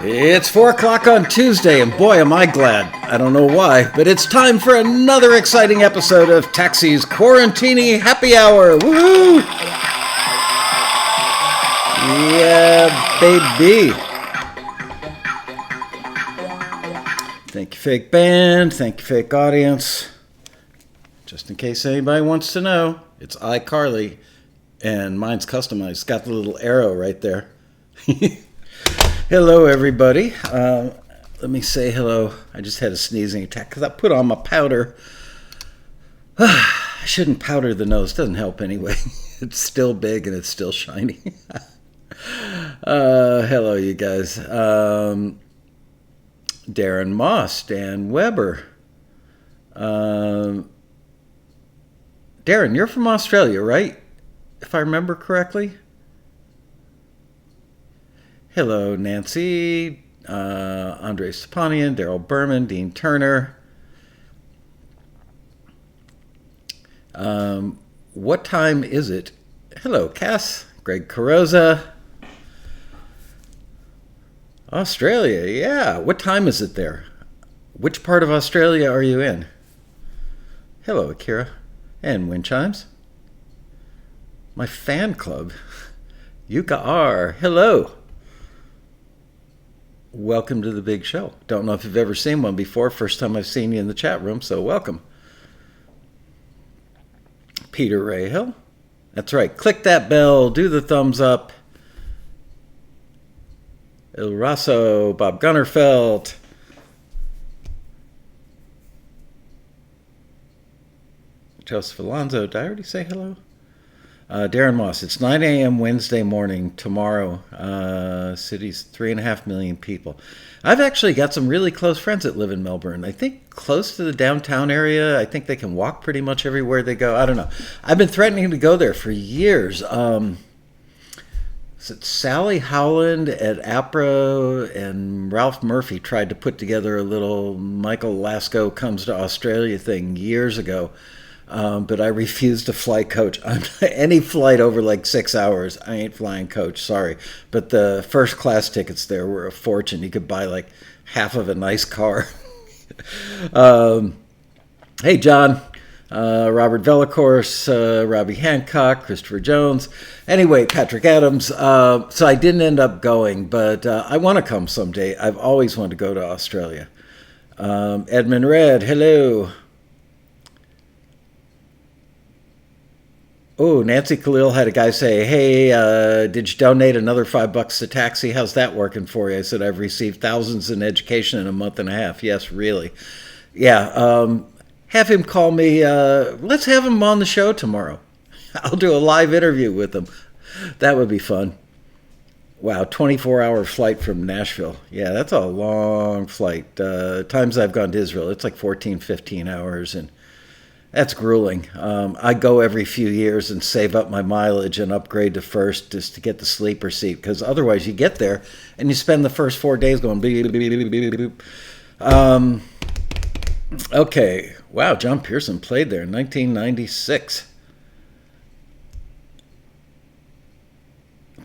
It's 4 o'clock on Tuesday, and boy, am I glad. I don't know why, but it's time for another exciting episode of Taxi's Quarantini Happy Hour. Woo! Yeah, baby. Thank you, fake band. Thank you, fake audience. Just in case anybody wants to know, it's iCarly, and mine's customized. It's got the little arrow right there. Hello, everybody. Let me say hello. I just had a sneezing attack because I put on my powder. I shouldn't powder the nose. Doesn't help anyway. It's still big and it's still shiny. Hello, you guys. Darren Moss, Dan Weber. Darren, you're from Australia, right? If I remember correctly. Hello, Nancy, Andre Stepanian, Daryl Berman, Dean Turner. What time is it? Hello, Cass, Greg Carosa. Australia, yeah. What time is it there? Which part of Australia are you in? Hello, Akira. And Wind Chimes. My fan club. Yuka R. Hello. Welcome to the big show. Don't know if you've ever seen one before. First time I've seen you in the chat room, so welcome. Peter Rahill. That's right. Click that bell. Do the thumbs up. El Raso. Bob Gunnerfeld. Joseph Alonzo. Did I already say hello? Darren Moss, it's 9 a.m. Wednesday morning tomorrow. City's 3.5 million people. I've actually got some really close friends that live in Melbourne. I think close to the downtown area. I think they can walk pretty much everywhere they go. I don't know. I've been threatening to go there for years. Is it Sally Howland at APRA and Ralph Murphy tried to put together a little Michael Lasco Comes to Australia thing years ago. But I refuse to fly coach. Any flight over like 6 hours, I ain't flying coach, sorry. But the first class tickets there were a fortune. You could buy like half of a nice car. Hey, John. Robert Vellacourse, Robbie Hancock, Christopher Jones. Anyway, Patrick Adams. So I didn't end up going, but I want to come someday. I've always wanted to go to Australia. Edmund Red, hello. Oh, Nancy Khalil had a guy say, hey, did you donate another $5 to Taxi? How's that working for you? I said, I've received thousands in education in a month and a half. Yes, really. Yeah, have him call me. Let's have him on the show tomorrow. I'll do a live interview with him. That would be fun. Wow, 24-hour flight from Nashville. Yeah, that's a long flight. Times I've gone to Israel, it's like 14, 15 hours, and that's grueling. I go every few years and save up my mileage and upgrade to first just to get the sleeper seat, because otherwise you get there and you spend the first 4 days going beep, beep, beep, beep, beep. Okay. Wow, John Pearson played there in 1996.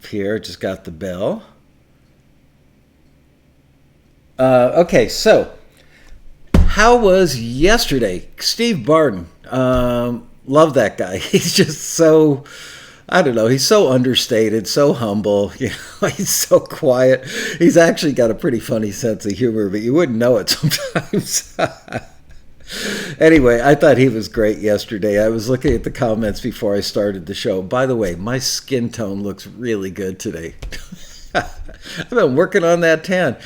Pierre just got the bell. Okay, so how was yesterday? Steve Barden. Love that guy. He's just so, I don't know, he's so understated, so humble. You know, he's so quiet. He's actually got a pretty funny sense of humor, but you wouldn't know it sometimes. Anyway, I thought he was great yesterday. I was looking at the comments before I started the show. By the way, my skin tone looks really good today. I've been working on that tan.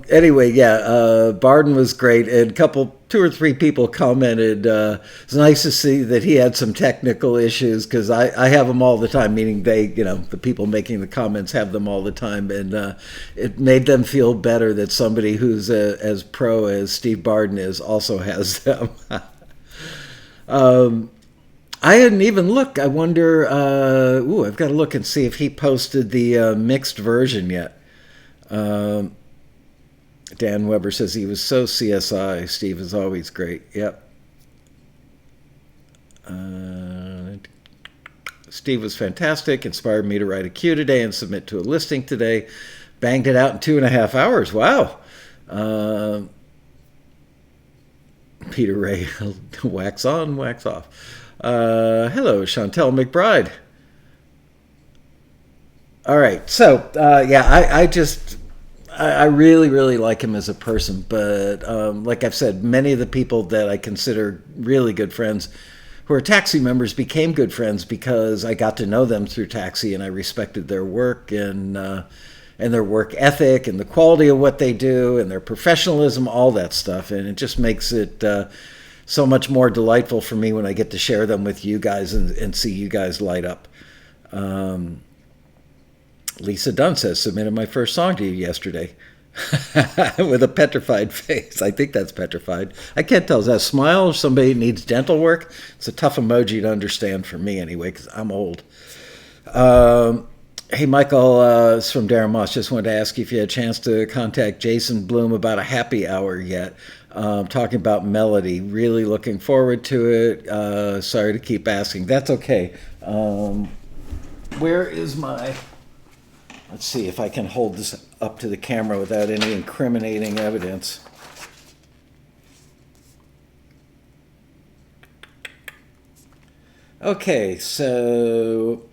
Anyway, yeah, Barden was great. And two or three people commented, it's nice to see that he had some technical issues, because I have them all the time, meaning they, the people making the comments have them all the time. And it made them feel better that somebody who's as pro as Steve Barden is also has them. I didn't even look. I wonder, I've got to look and see if he posted the mixed version yet. Dan Weber says he was so CSI. Steve is always great. Yep. Steve was fantastic. Inspired me to write a queue today and submit to a listing today. Banged it out in 2.5 hours. Wow. Peter Ray, wax on, wax off. Hello, Chantel McBride. All right. So, I really, really like him as a person. But like I've said, many of the people that I consider really good friends who are Taxi members became good friends because I got to know them through Taxi, and I respected their work and their work ethic and the quality of what they do and their professionalism, all that stuff. And it just makes it so much more delightful for me when I get to share them with you guys and see you guys light up. Lisa Dunn says, submitted my first song to you yesterday with a petrified face. I think that's petrified. I can't tell. Is that a smile or somebody needs dental work? It's a tough emoji to understand for me anyway, because I'm old. Hey, Michael, it's from Darren Moss. Just wanted to ask you if you had a chance to contact Jason Bloom about a happy hour yet. Talking about Melody. Really looking forward to it. Sorry to keep asking. That's okay. Where is my... Let's see if I can hold this up to the camera without any incriminating evidence. Okay, so...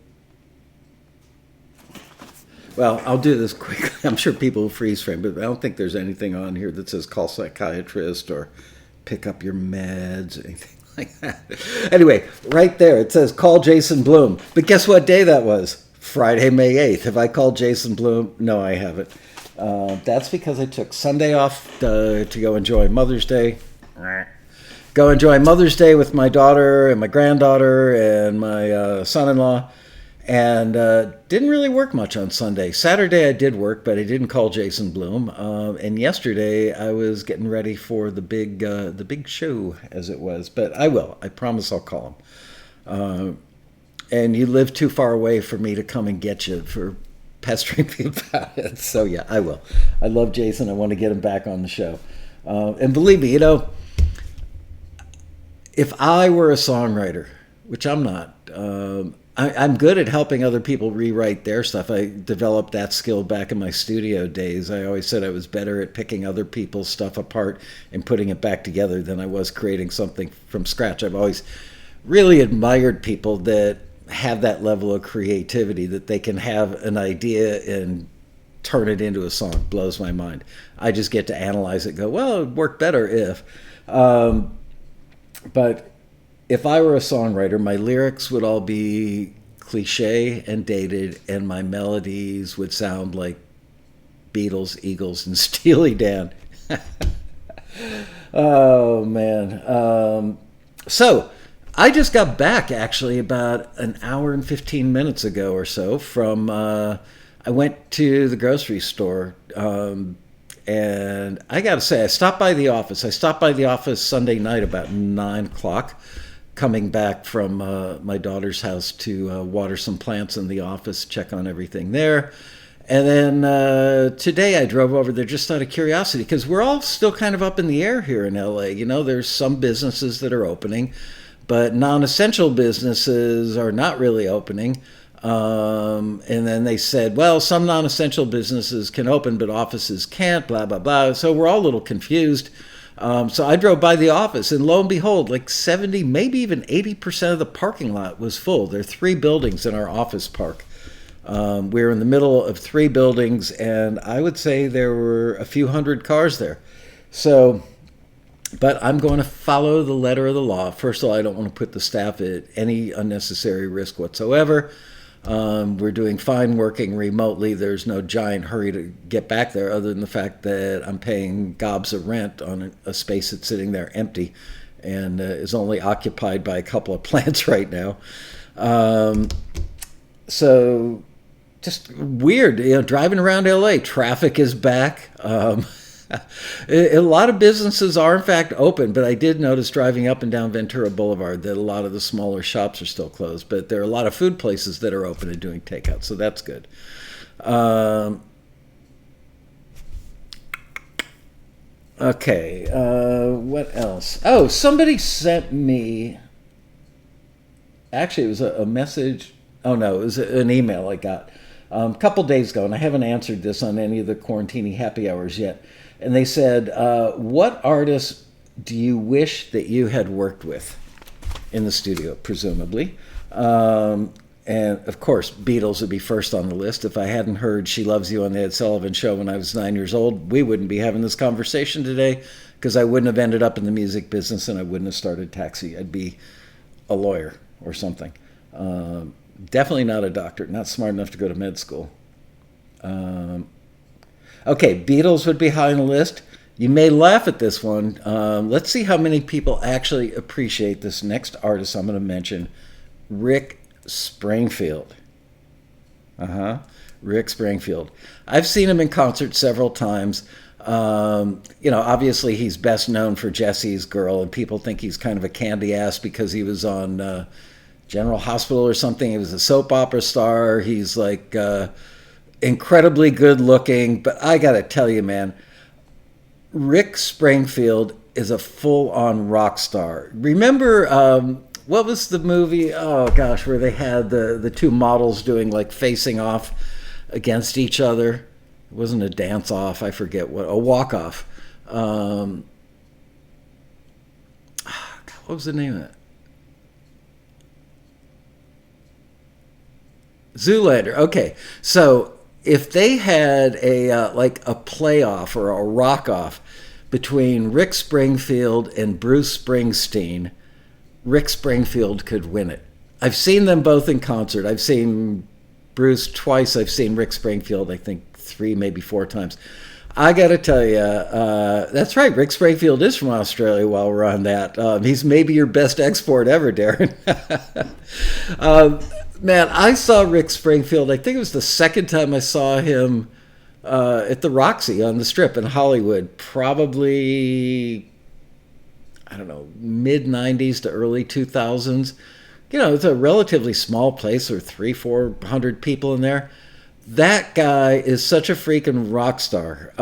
Well, I'll do this quickly. I'm sure people will freeze frame, but I don't think there's anything on here that says call psychiatrist or pick up your meds, anything like that. Anyway, right there, it says call Jason Bloom. But guess what day that was? Friday, May 8th. Have I called Jason Bloom? No, I haven't. That's because I took Sunday off to go enjoy Mother's Day. Go enjoy Mother's Day with my daughter and my granddaughter and my son-in-law. And didn't really work much on Sunday. Saturday I did work, but I didn't call Jason Bloom. And yesterday I was getting ready for the big show, as it was. But I will. I promise I'll call him. And you live too far away for me to come and get you for pestering me about it. So yeah, I will. I love Jason. I want to get him back on the show. And believe me, if I were a songwriter, which I'm not, I'm good at helping other people rewrite their stuff. I developed that skill back in my studio days. I always said I was better at picking other people's stuff apart and putting it back together than I was creating something from scratch. I've always really admired people that have that level of creativity, that they can have an idea and turn it into a song. Blows my mind. I just get to analyze it and go, well, it would work better if. But if I were a songwriter, my lyrics would all be cliche and dated, and my melodies would sound like Beatles, Eagles, and Steely Dan. Oh, man. So I just got back, actually, about an hour and 15 minutes ago or so from... I went to the grocery store, and I got to say, I stopped by the office. I stopped by the office Sunday night about 9 o'clock, coming back from my daughter's house to water some plants in the office, check on everything there. And then today I drove over there just out of curiosity, because we're all still kind of up in the air here in LA. There's some businesses that are opening, but non-essential businesses are not really opening. And then they said, well, some non-essential businesses can open, but offices can't, blah, blah, blah. So we're all a little confused. So I drove by the office, and lo and behold, like 70, maybe even 80% of the parking lot was full. There are 3 buildings in our office park. We're in the middle of 3 buildings, and I would say there were a few hundred cars there. So, but I'm going to follow the letter of the law. First of all, I don't want to put the staff at any unnecessary risk whatsoever. We're doing fine working remotely. There's no giant hurry to get back there, other than the fact that I'm paying gobs of rent on a space that's sitting there empty and is only occupied by a couple of plants right now. So just weird, driving around LA, traffic is back. A lot of businesses are in fact open, but I did notice driving up and down Ventura Boulevard that a lot of the smaller shops are still closed, but there are a lot of food places that are open and doing takeout, so that's good. Okay, what else? Oh, somebody sent me, actually it was a message Oh no, it was an email I got a couple days ago, and I haven't answered this on any of the Quarantini happy hours yet. And they said, "What artists do you wish that you had worked with in the studio?" Presumably, and of course, Beatles would be first on the list. If I hadn't heard "She Loves You" on the Ed Sullivan Show when I was 9 years old, we wouldn't be having this conversation today, because I wouldn't have ended up in the music business and I wouldn't have started Taxi. I'd be a lawyer or something. Definitely not a doctor, not smart enough to go to med school. Okay, Beatles would be high on the list. You may laugh at this one. Let's see how many people actually appreciate this next artist I'm going to mention, Rick Springfield. Rick Springfield. I've seen him in concert several times. Obviously he's best known for Jesse's Girl, and people think he's kind of a candy ass because he was on General Hospital or something. He was a soap opera star. He's like incredibly good looking. But I got to tell you, man, Rick Springfield is a full-on rock star. Remember, what was the movie? Oh, gosh, where they had the two models doing like facing off against each other. It wasn't a dance-off. I forget what. A walk-off. What was the name of it? Zoolander. Okay, so if they had a like a playoff or a rock-off between Rick Springfield and Bruce Springsteen, Rick Springfield could win it. I've seen them both in concert. I've seen Bruce twice. I've seen Rick Springfield, I think, 3, maybe 4 times. I got to tell you, that's right. Rick Springfield is from Australia. While we're on that, he's maybe your best export ever, Darren. Man, I saw Rick Springfield. I think it was the second time I saw him at the Roxy on the Strip in Hollywood. Probably, I don't know, mid-90s to early 2000s. It's a relatively small place. There are 300-400 people in there. That guy is such a freaking rock star.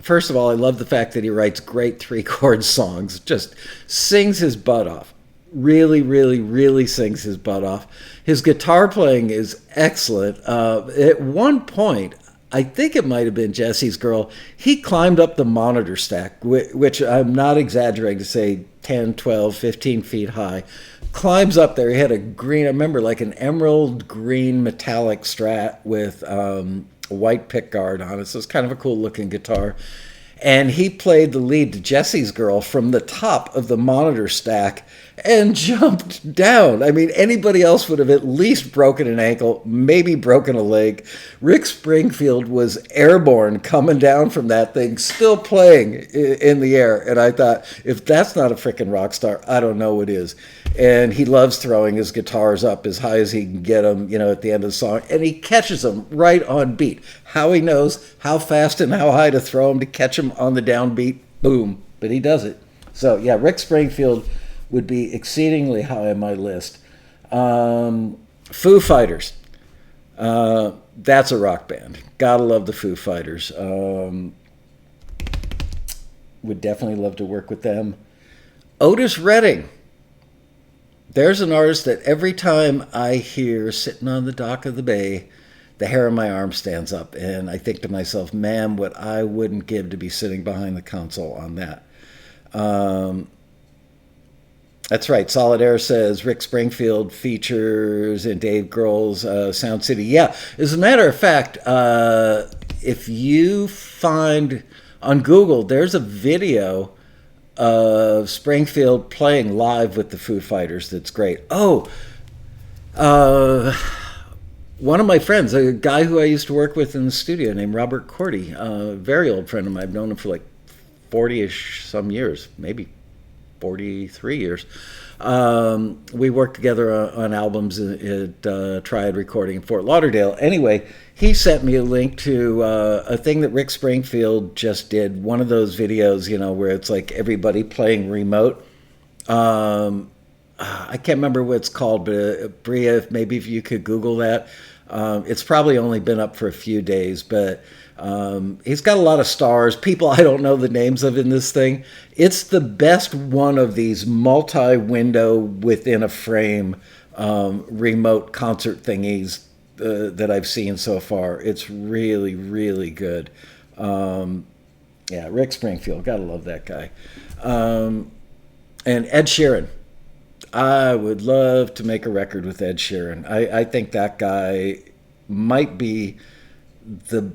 First of all, I love the fact that he writes great 3-chord songs. Just sings his butt off. Really, really, really sings his butt off. His guitar playing is excellent. At one point, I think it might have been Jesse's Girl, he climbed up the monitor stack, which I'm not exaggerating to say 10, 12, 15 feet high. Climbs up there. He had a green, I remember, like an emerald green metallic Strat with a white pickguard on it. So it's kind of a cool looking guitar. And he played the lead to Jesse's Girl from the top of the monitor stack and jumped down. I mean, anybody else would have at least broken an ankle, maybe broken a leg. Rick Springfield was airborne coming down from that thing, still playing in the air. And I thought, if that's not a freaking rock star, I don't know what is. And he loves throwing his guitars up as high as he can get them, at the end of the song. And he catches them right on beat. How he knows how fast and how high to throw them to catch them on the downbeat, boom. But he does it. So, yeah, Rick Springfield would be exceedingly high on my list. Foo Fighters. That's a rock band. Gotta love the Foo Fighters. Would definitely love to work with them. Otis Redding. There's an artist that every time I hear sitting on the dock of the bay, the hair on my arm stands up, and I think to myself, man, what I wouldn't give to be sitting behind the console on that. That's right. Solid Air says Rick Springfield features in Dave Grohl's Sound City. Yeah, as a matter of fact, if you find on Google, there's a video of Springfield playing live with the Foo Fighters that's great. Oh, one of my friends, a guy who I used to work with in the studio named Robert Cordy, a very old friend of mine. I've known him for like 40-ish some years, maybe 43 years. We worked together on albums at Triad Recording in Fort Lauderdale. Anyway, he sent me a link to a thing that Rick Springfield just did, one of those videos, where it's like everybody playing remote. I can't remember what it's called, but Bria, maybe if you could Google that. It's probably only been up for a few days, but he's got a lot of stars, people I don't know the names of in this thing. It's the best one of these multi-window within a frame remote concert thingies that I've seen so far. It's really, really good. Yeah, Rick Springfield, gotta love that guy. And Ed Sheeran. I would love to make a record with Ed Sheeran. I think that guy might be the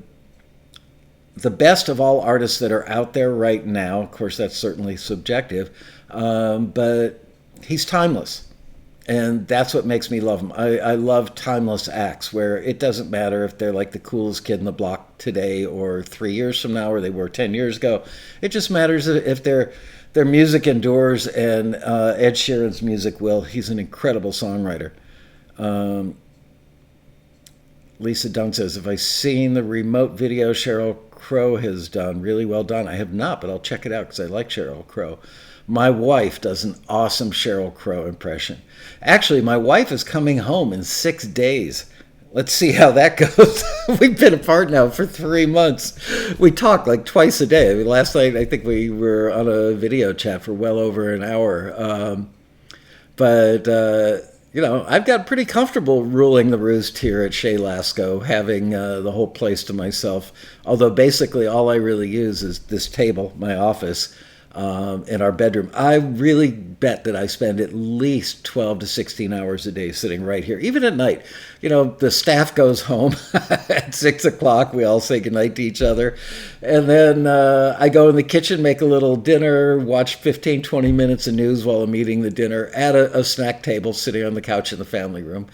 best of all artists that are out there right now. Of course, that's certainly subjective, but he's timeless. And that's what makes me love him. I love timeless acts where it doesn't matter if they're like the coolest kid in the block today or 3 years from now or they were 10 years ago. It just matters if their music endures, and Ed Sheeran's music will. He's an incredible songwriter. Lisa Dunn says, have I seen the remote video Sheryl Crow has done? Really well done. I have not, but I'll check it out because I like Sheryl Crow. My wife does an awesome Sheryl Crow impression. Actually, my wife is coming home in 6 days. Let's see how that goes. We've been apart now for 3 months. We talk like twice a day. I mean, last night, I think we were on a video chat for well over an hour. I've got pretty comfortable ruling the roost here at Chez Lascaux, having the whole place to myself. Although basically all I really use is this table, my office, in our bedroom. I really bet that I spend at least 12 to 16 hours a day sitting right here, even at night. The staff goes home at 6 o'clock. We all say goodnight to each other. And then I go in the kitchen, make a little dinner, watch 15, 20 minutes of news while I'm eating the dinner at a snack table sitting on the couch in the family room,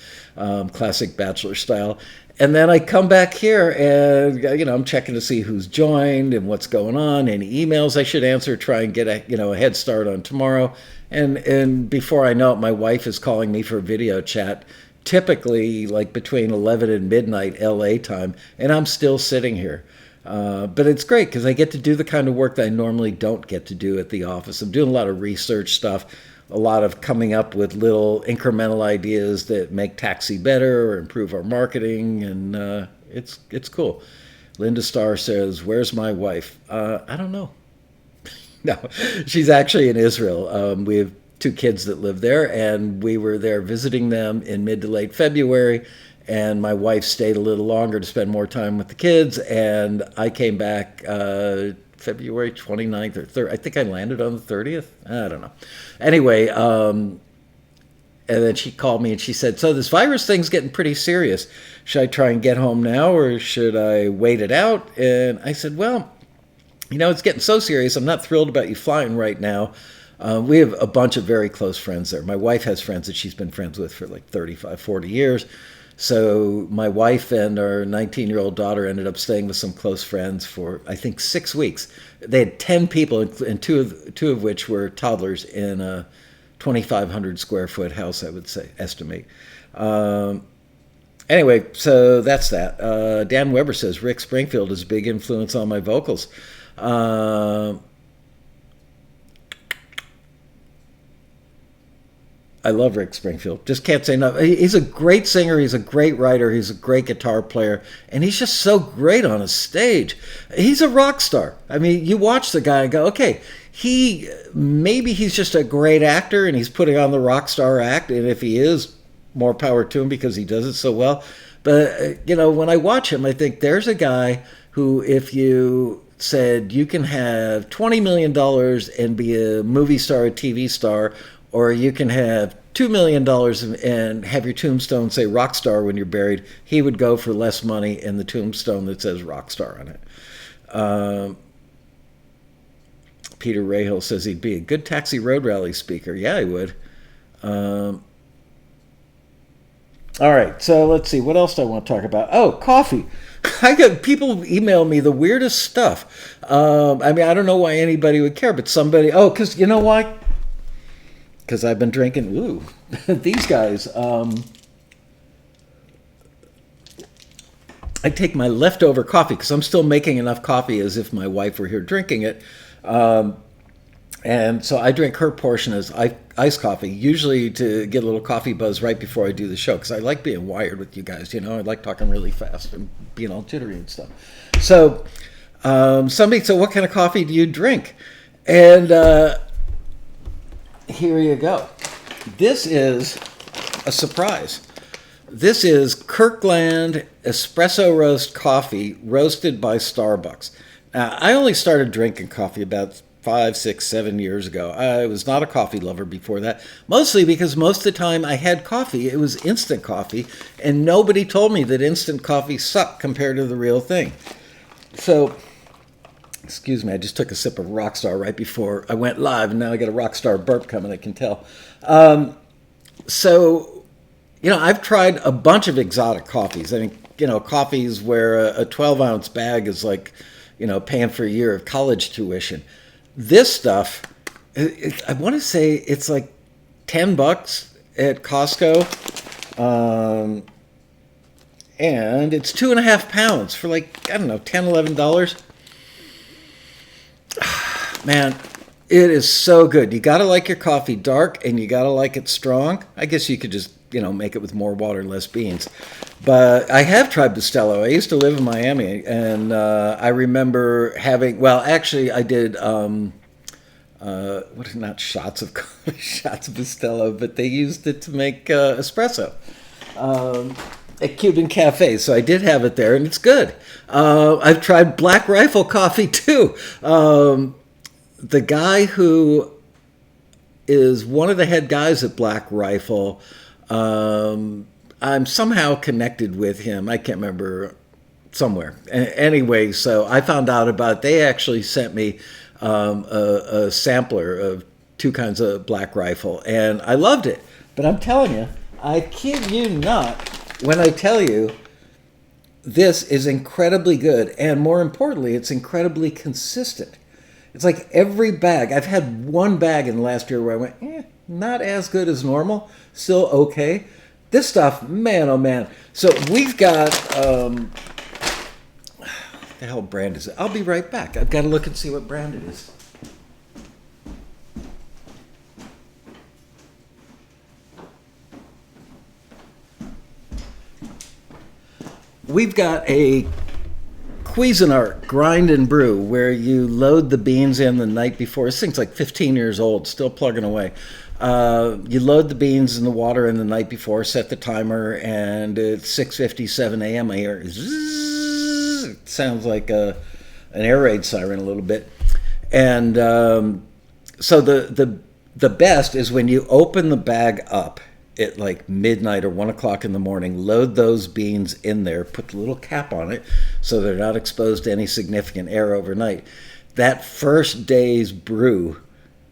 classic bachelor style. And then I come back here and, I'm checking to see who's joined and what's going on, any emails I should answer, try and get a head start on tomorrow. And before I know it, my wife is calling me for a video chat, typically like between 11 and midnight LA time, and I'm still sitting here. But it's great because I get to do the kind of work that I normally don't get to do at the office. I'm doing a lot of research stuff, a lot of coming up with little incremental ideas that make Taxi better or improve our marketing, and it's cool. Linda Starr says, where's my wife? I don't know. No, she's actually in Israel. We have 2 kids that live there, and we were there visiting them in mid to late February, and my wife stayed a little longer to spend more time with the kids, and I came back February 29th or 3rd. I think I landed on the 30th. I don't know. Anyway, and then she called me and she said, so this virus thing's getting pretty serious. Should I try and get home now or should I wait it out? And I said, well, it's getting so serious. I'm not thrilled about you flying right now. We have a bunch of very close friends there. My wife has friends that she's been friends with for like 35, 40 years. So my wife and our 19-year-old daughter ended up staying with some close friends for, I think, 6 weeks. They had 10 people, and two of which were toddlers in a 2,500 square foot house, I would estimate. Anyway, so that's that. Dan Weber says, Rick Springfield is a big influence on my vocals. I love Rick Springfield. Just can't say enough. He's a great singer. He's a great writer. He's a great guitar player. And he's just so great on a stage. He's a rock star. I mean, you watch the guy and go, okay, maybe he's just a great actor and he's putting on the rock star act. And if he is, more power to him because he does it so well. But, when I watch him, I think there's a guy who, if you said you can have $20 million and be a movie star, a TV star, or you can have $2 million and have your tombstone say rock star when you're buried, he would go for less money and the tombstone that says rock star on it. Peter Rahill says he'd be a good Taxi Road Rally speaker. Yeah, he would. All right, so let's see. What else do I want to talk about? Oh, coffee. I got people email me the weirdest stuff. I don't know why anybody would care, but somebody... Oh, because you know why? Because I've been drinking, these guys. I take my leftover coffee because I'm still making enough coffee as if my wife were here drinking it. And so I drink her portion as iced coffee, usually to get a little coffee buzz right before I do the show because I like being wired with you guys. I like talking really fast and being all jittery and stuff. So somebody said, what kind of coffee do you drink? And... here you go. This is a surprise. This is Kirkland Espresso Roast Coffee, roasted by Starbucks. Now, I only started drinking coffee about 5, 6, 7 years ago. I was not a coffee lover before that, mostly because most of the time I had coffee, it was instant coffee, and nobody told me that instant coffee sucked compared to the real thing. So, excuse me, I just took a sip of Rockstar right before I went live, and now I got a Rockstar burp coming, I can tell. I've tried a bunch of exotic coffees. I mean, coffees where a 12-ounce bag is like, paying for a year of college tuition. This stuff, I want to say it's like $10 at Costco. And it's 2.5 pounds for like, I don't know, $10, $11. Man, it is so good. You got to like your coffee dark and you got to like it strong. I guess you could just, make it with more water and less beans. But I have tried Bustelo. I used to live in Miami, and I remember having, I did, not shots of shots of Bustelo, but they used it to make espresso at Cuban Cafe. So I did have it there, and it's good. I've tried Black Rifle coffee, too. The guy who is one of the head guys at Black Rifle, I'm somehow connected with him. I can't remember, somewhere. Anyway, so I found out about it. They actually sent me a sampler of 2 kinds of Black Rifle, and I loved it. But I'm telling you, I kid you not, when I tell you this is incredibly good, and more importantly, it's incredibly consistent. It's like every bag. I've had one bag in the last year where I went, not as good as normal, still okay. This stuff, man, oh man. So we've got, what the hell brand is it? I'll be right back. I've got to look and see what brand it is. We've got a Cuisinart grind and brew where you load the beans in the night before. This thing's like 15 years old, still plugging away. You load the beans in the water in the night before, set the timer, and at 6:57 a.m. I hear zzz. It sounds like an air raid siren a little bit. And so the best is when you open the bag up at like midnight or 1 o'clock in the morning, load those beans in there, put the little cap on it so they're not exposed to any significant air overnight. That first day's brew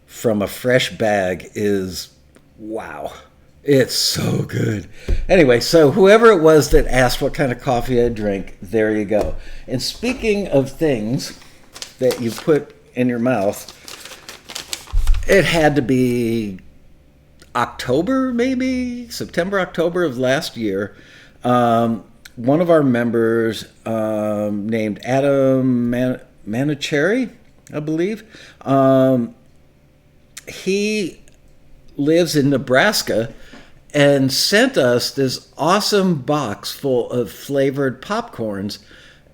from a fresh bag is, wow, it's so good. Anyway, so whoever it was that asked what kind of coffee I drink, there you go. And speaking of things that you put in your mouth, it had to be October, maybe September, October of last year. One of our members named Adam Manicherry, I believe, he lives in Nebraska and sent us this awesome box full of flavored popcorns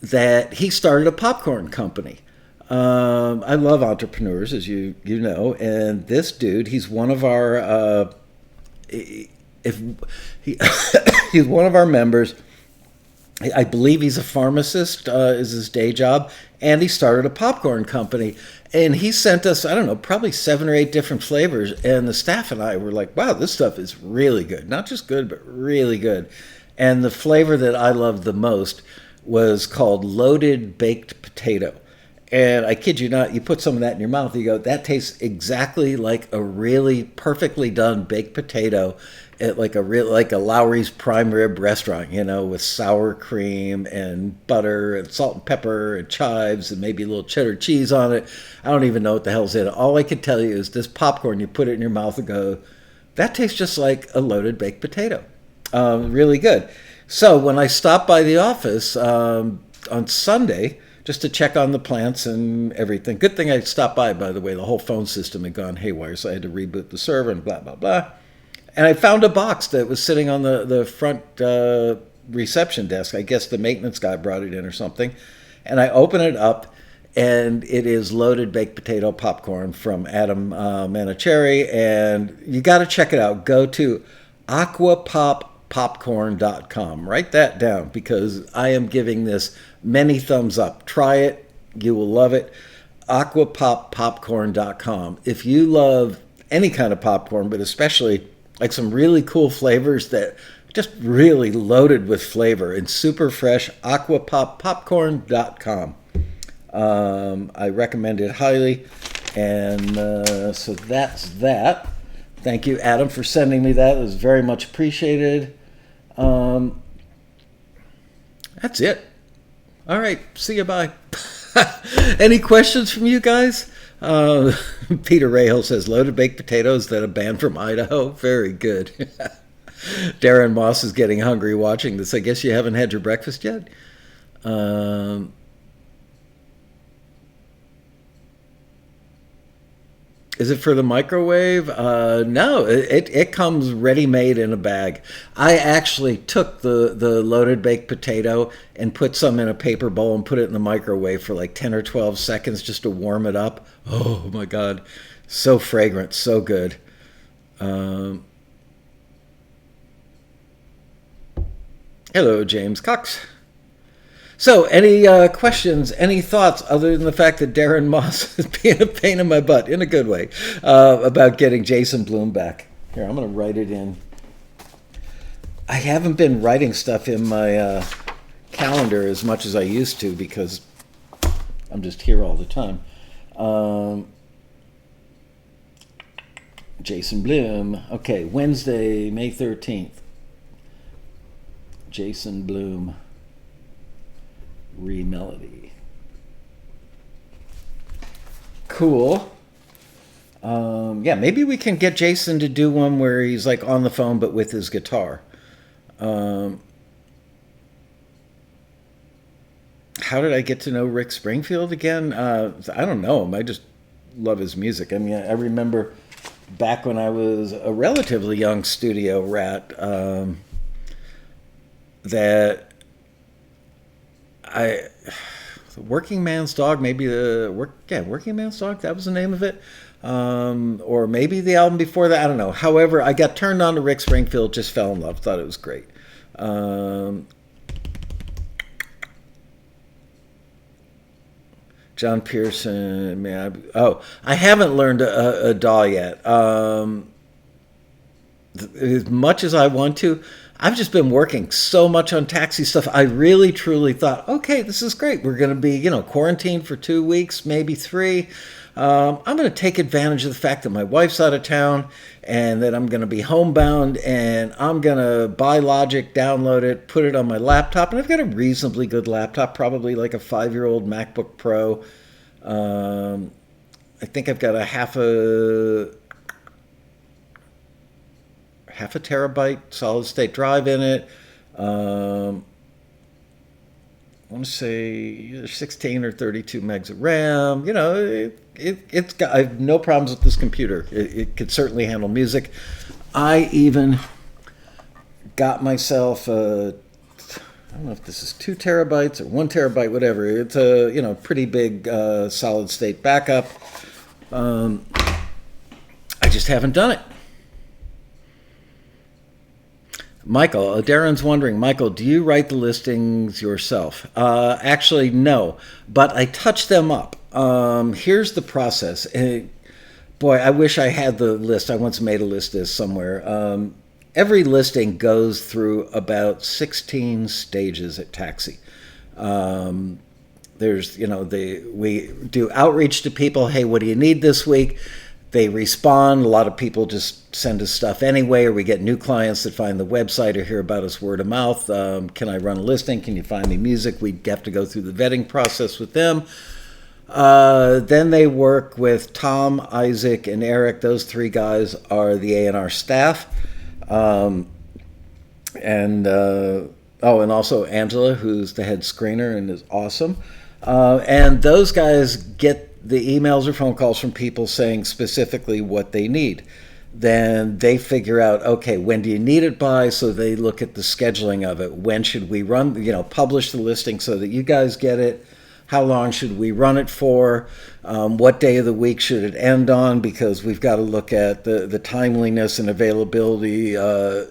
that he started a popcorn company. I love entrepreneurs, as you know, and this dude, he's one of our he's one of our members. I believe he's a pharmacist, is his day job, and he started a popcorn company. And he sent us, I don't know, probably 7 or 8 different flavors, and the staff and I were like, wow, this stuff is really good. Not just good, but really good. And the flavor that I loved the most was called Loaded Baked Potato. And I kid you not, you put some of that in your mouth, you go, that tastes exactly like a really perfectly done baked potato at like a Lowry's prime rib restaurant, with sour cream and butter and salt and pepper and chives and maybe a little cheddar cheese on it. I don't even know what the hell's in it. All I can tell you is this popcorn, you put it in your mouth and go, that tastes just like a loaded baked potato. Really good. So when I stopped by the office on Sunday, just to check on the plants and everything. Good thing I stopped by the way. The whole phone system had gone haywire, so I had to reboot the server and blah, blah, blah. And I found a box that was sitting on the front reception desk. I guess the maintenance guy brought it in or something. And I open it up, and it is loaded baked potato popcorn from Adam Manicherry. And you got to check it out. Go to aquapoppopcorn.com. Write that down because I am giving this many thumbs up. Try it. You will love it. aquapoppopcorn.com. If you love any kind of popcorn, but especially like some really cool flavors that just really loaded with flavor and super fresh, aquapoppopcorn.com. I recommend it highly. And so that's that. Thank you, Adam, for sending me that. It was very much appreciated. That's it. All right. See you. Bye. Any questions from you guys? Peter Rahal says, loaded baked potatoes that a band from Idaho. Very good. Darren Moss is getting hungry watching this. I guess you haven't had your breakfast yet. Is it for the microwave? No, it comes ready-made in a bag. I actually took the loaded baked potato and put some in a paper bowl and put it in the microwave for like 10 or 12 seconds just to warm it up. Oh my God. So fragrant, so good. Hello, James Cox. So, any questions, any thoughts other than the fact that Darren Moss is being a pain in my butt, in a good way, about getting Jason Bloom back? Here, I'm going to write it in. I haven't been writing stuff in my calendar as much as I used to because I'm just here all the time. Jason Bloom. Okay, Wednesday, May 13th. Jason Bloom. Melody. Cool. Yeah, maybe we can get Jason to do one where he's like on the phone but with his guitar. How did I get to know Rick Springfield again? I don't know him. I just love his music. I mean, I remember back when I was a relatively young studio rat, that Working Man's Dog, maybe Working Man's Dog, that was the name of it. Or maybe the album before that, I don't know. However, I got turned on to Rick Springfield, just fell in love, thought it was great. John Pearson, man. I haven't learned a DAW yet. As much as I want to, I've just been working so much on taxi stuff. I really, truly thought, okay, this is great. We're going to be, quarantined for 2 weeks, maybe 3. I'm going to take advantage of the fact that my wife's out of town and that I'm going to be homebound, and I'm going to buy Logic, download it, put it on my laptop. And I've got a reasonably good laptop, probably like a 5-year-old MacBook Pro. I think I've got a half a terabyte solid state drive in it. I want to say either 16 or 32 megs of RAM. It's got, I have no problems with this computer. It could certainly handle music. I even got myself I don't know if this is 2 terabytes or 1 terabyte, whatever. It's a pretty big solid state backup. I just haven't done it. Michael, Darren's wondering, Michael, do you write the listings yourself? Actually, no, but I touch them up. Here's the process. Boy, I wish I had the list. I once made a list of this somewhere. Every listing goes through about 16 stages at Taxi. There's, we do outreach to people. Hey, what do you need this week? They respond. A lot of people just send us stuff anyway, or we get new clients that find the website or hear about us word of mouth. Can I run a listing? Can you find me music? We have to go through the vetting process with them. Then they work with Tom, Isaac, and Eric. Those 3 guys are the A&R staff. And also Angela, who's the head screener and is awesome. And those guys get the emails or phone calls from people saying specifically what they need. Then they figure out, okay, when do you need it by? So they look at the scheduling of it. When should we publish the listing so that you guys get it? how long should we run it for, what day of the week should it end on, because we've got to look at the timeliness and availability,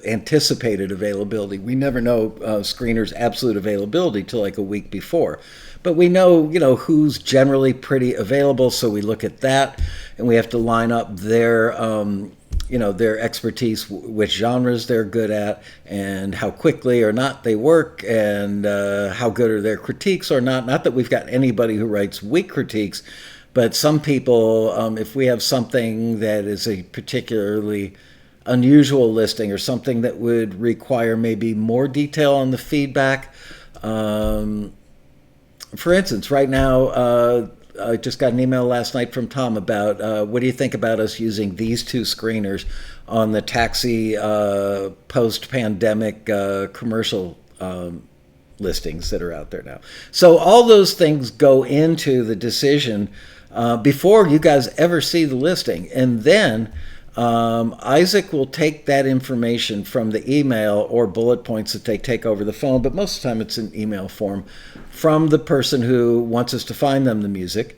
anticipated availability. We never know screeners' absolute availability till like a week before. But we know, who's generally pretty available, so we look at that, and we have to line up their their expertise, which genres they're good at, and how quickly or not they work, and how good are their critiques or not. Not that we've got anybody who writes weak critiques, but some people, if we have something that is a particularly unusual listing or something that would require maybe more detail on the feedback. For instance, right now, I just got an email last night from Tom about what do you think about us using these two screeners on the taxi post-pandemic commercial listings that are out there now. So all those things go into the decision before you guys ever see the listing. And then Isaac will take that information from the email or bullet points that they take over the phone, but most of the time it's in email form, from the person who wants us to find them the music.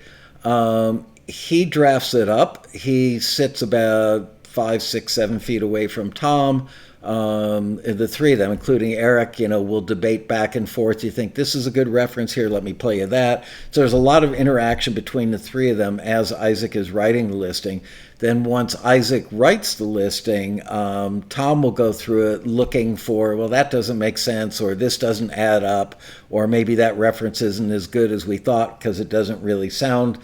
He drafts it up. He sits about 5, 6, 7 feet away from Tom. The three of them, including Eric, will debate back and forth. You think this is a good reference here, let me play you that. So there's a lot of interaction between the three of them as Isaac is writing the listing. Then once Isaac writes the listing, Tom will go through it looking for, well, that doesn't make sense, or this doesn't add up, or maybe that reference isn't as good as we thought because it doesn't really sound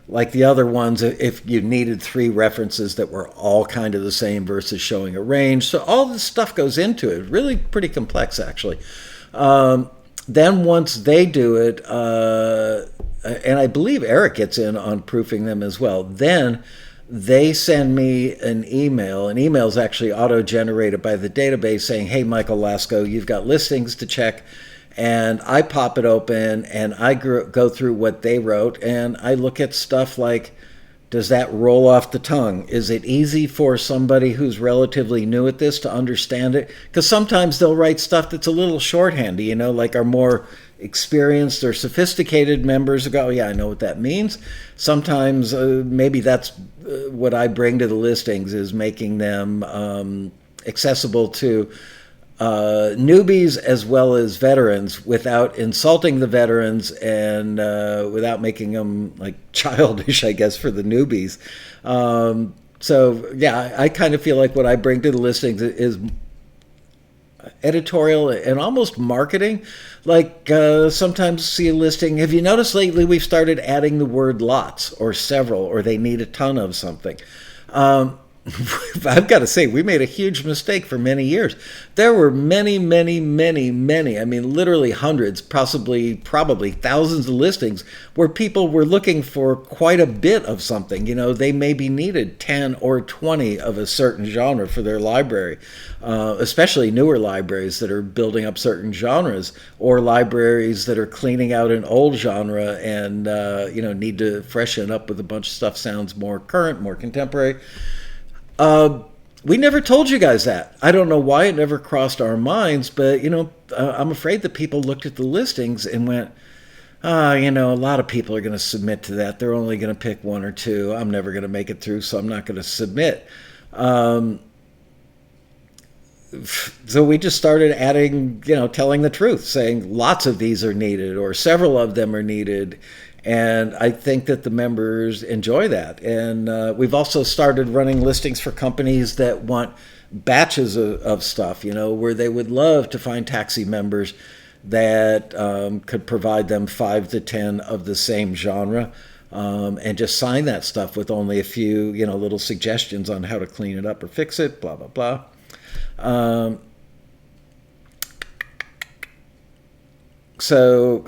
like the other ones, if you needed 3 references that were all kind of the same versus showing a range. So all this stuff goes into it. Really pretty complex, actually. Then once they do it, and I believe Eric gets in on proofing them as well, then they send me an email. An email is actually auto-generated by the database saying, hey, Michael Lasko, you've got listings to check. And I pop it open and I go through what they wrote, and I look at stuff like, does that roll off the tongue? Is it easy for somebody who's relatively new at this to understand it? Because sometimes they'll write stuff that's a little shorthandy, like our more experienced or sophisticated members go, oh, yeah, I know what that means. Sometimes maybe that's what I bring to the listings, is making them accessible to newbies as well as veterans without insulting the veterans and without making them like childish, I guess, for the newbies. So yeah, I kind of feel like what I bring to the listings is editorial and almost marketing. Like sometimes see a listing. Have you noticed lately we've started adding the word lots or several, or they need a ton of something? I've got to say, we made a huge mistake for many years. There were many, I mean, literally hundreds, probably thousands of listings where people were looking for quite a bit of something. They maybe needed 10 or 20 of a certain genre for their library, especially newer libraries that are building up certain genres, or libraries that are cleaning out an old genre and, need to freshen up with a bunch of stuff sounds more current, more contemporary. We never told you guys that. I don't know why it never crossed our minds, but, I'm afraid that people looked at the listings and went, a lot of people are going to submit to that. They're only going to pick 1 or 2. I'm never going to make it through, so I'm not going to submit. So we just started adding, telling the truth, saying lots of these are needed or several of them are needed. And I think that the members enjoy that. And we've also started running listings for companies that want batches of stuff, where they would love to find taxi members that could provide them 5 to 10 of the same genre, and just sign that stuff with only a few, little suggestions on how to clean it up or fix it, blah, blah, blah. So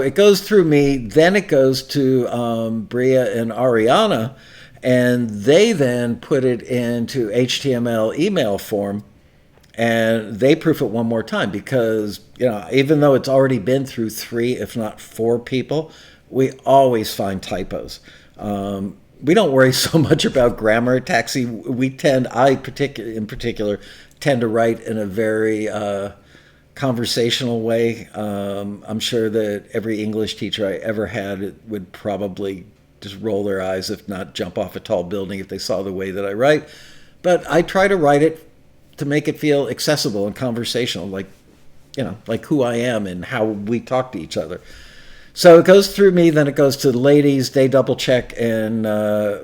it goes through me, then it goes to Bria and Ariana, and they then put it into HTML email form, and they proof it one more time because, even though it's already been through 3, if not 4 people, we always find typos. We don't worry so much about grammar at Taxi. I in particular, tend to write in a very conversational way. I'm sure that every English teacher I ever had would probably just roll their eyes, if not jump off a tall building, if they saw the way that I write. But I try to write it to make it feel accessible and conversational, like, like who I am and how we talk to each other. So it goes through me, then it goes to the ladies. They double check and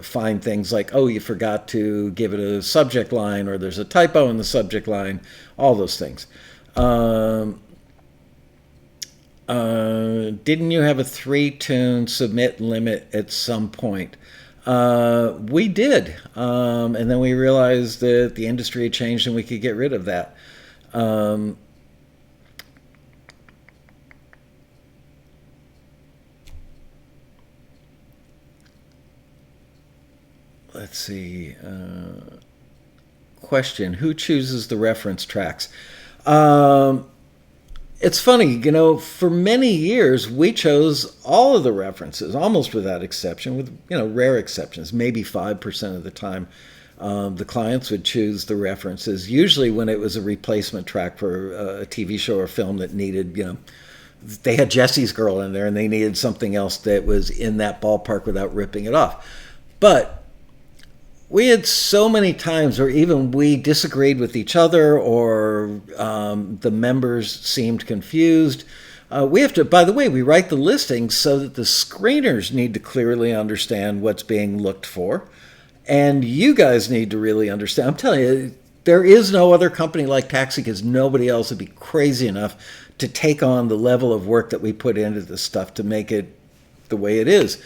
find things like, oh, you forgot to give it a subject line, or there's a typo in the subject line, all those things. Didn't you have a 3-tune submit limit at some point? We did. And then we realized that the industry had changed and we could get rid of that. Let's see. Question: who chooses the reference tracks? It's funny, for many years we chose all of the references, almost without exception, with rare exceptions. Maybe 5% of the time, the clients would choose the references. Usually, when it was a replacement track for a TV show or film that needed, they had Jesse's Girl in there, and they needed something else that was in that ballpark without ripping it off. But we had so many times where even we disagreed with each other, or the members seemed confused. We have to, by the way, we write the listings so that the screeners need to clearly understand what's being looked for. And you guys need to really understand. I'm telling you, there is no other company like Taxi, because nobody else would be crazy enough to take on the level of work that we put into this stuff to make it the way it is.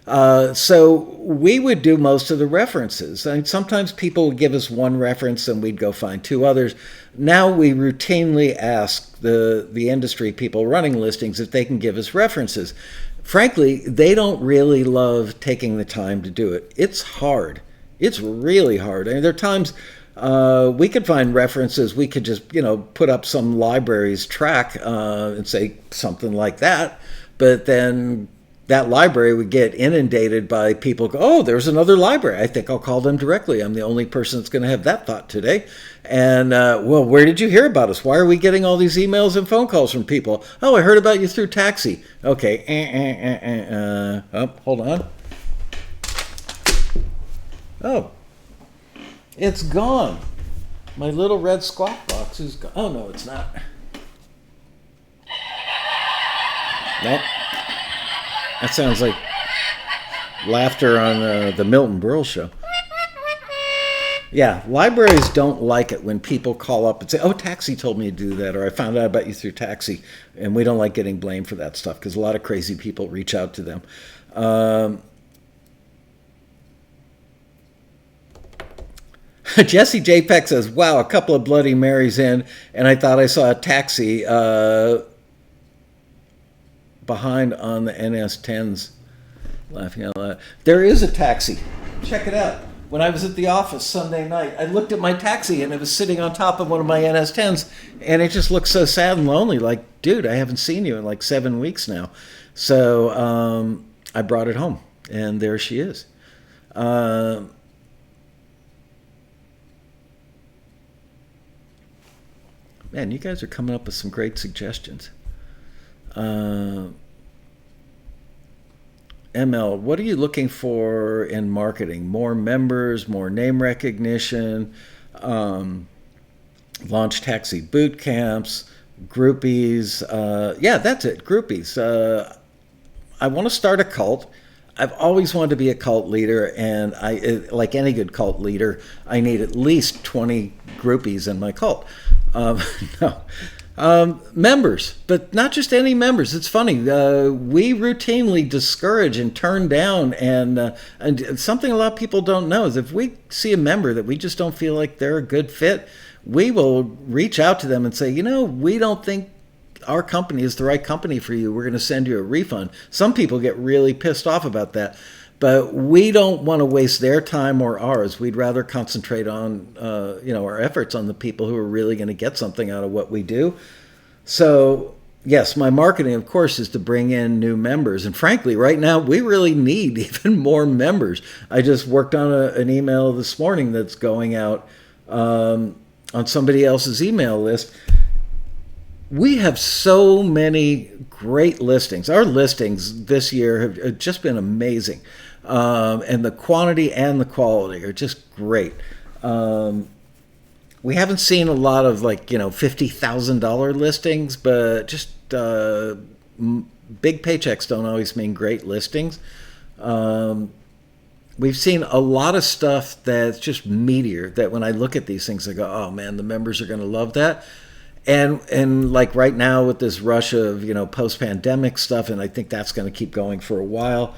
So we would do most of the references. I mean, sometimes people would give us one reference and we'd go find 2 others. Now we routinely ask the industry people running listings if they can give us references. Frankly, they don't really love taking the time to do it. It's hard. It's really hard. I mean, there are times we could find references. We could just, put up some library's track and say something like that. But then that library would get inundated by people go, oh, there's another library. I think I'll call them directly. I'm the only person that's going to have that thought today. And, well, where did you hear about us? Why are we getting all these emails and phone calls from people? Oh, I heard about you through Taxi. Okay. Oh, hold on. Oh, it's gone. My little red squawk box is gone. Oh, no, it's not. Nope. That sounds like laughter on the Milton Berle show. Yeah, libraries don't like it when people call up and say, oh, Taxi told me to do that, or I found out about you through Taxi. And we don't like getting blamed for that stuff, because a lot of crazy people reach out to them. Jesse JPEG says, wow, a couple of Bloody Marys in, and I thought I saw a Taxi behind on the NS10s. Laughing out loud. There is a Taxi. Check it out. When I was at the office Sunday night, I looked at my Taxi and it was sitting on top of one of my NS10s, and it just looked so sad and lonely. Like, dude, I haven't seen you in like 7 weeks now. So I brought it home, and there she is. Man, you guys are coming up with some great suggestions. ML, what are you looking for in marketing? More members, more name recognition, launch Taxi boot camps, groupies. Yeah, that's it, groupies. I want to start a cult. I've always wanted to be a cult leader, and like any good cult leader, I need at least 20 groupies in my cult. No. Members, but not just any members. It's funny. We routinely discourage and turn down, and something a lot of people don't know is if we see a member that we just don't feel like they're a good fit, we will reach out to them and say, we don't think our company is the right company for you. We're going to send you a refund. Some people get really pissed off about that, but we don't want to waste their time or ours. We'd rather concentrate on, our efforts on the people who are really going to get something out of what we do. So, yes, my marketing, of course, is to bring in new members. And frankly, right now, we really need even more members. I just worked on an email this morning that's going out on somebody else's email list. We have so many great listings. Our listings this year have just been amazing. And the quantity and the quality are just great. We haven't seen a lot of $50,000 listings, but just big paychecks don't always mean great listings. We've seen a lot of stuff that's just meteor, that when I look at these things, I go, oh man, the members are going to love that. And like right now with this rush of, post-pandemic stuff, and I think that's going to keep going for a while.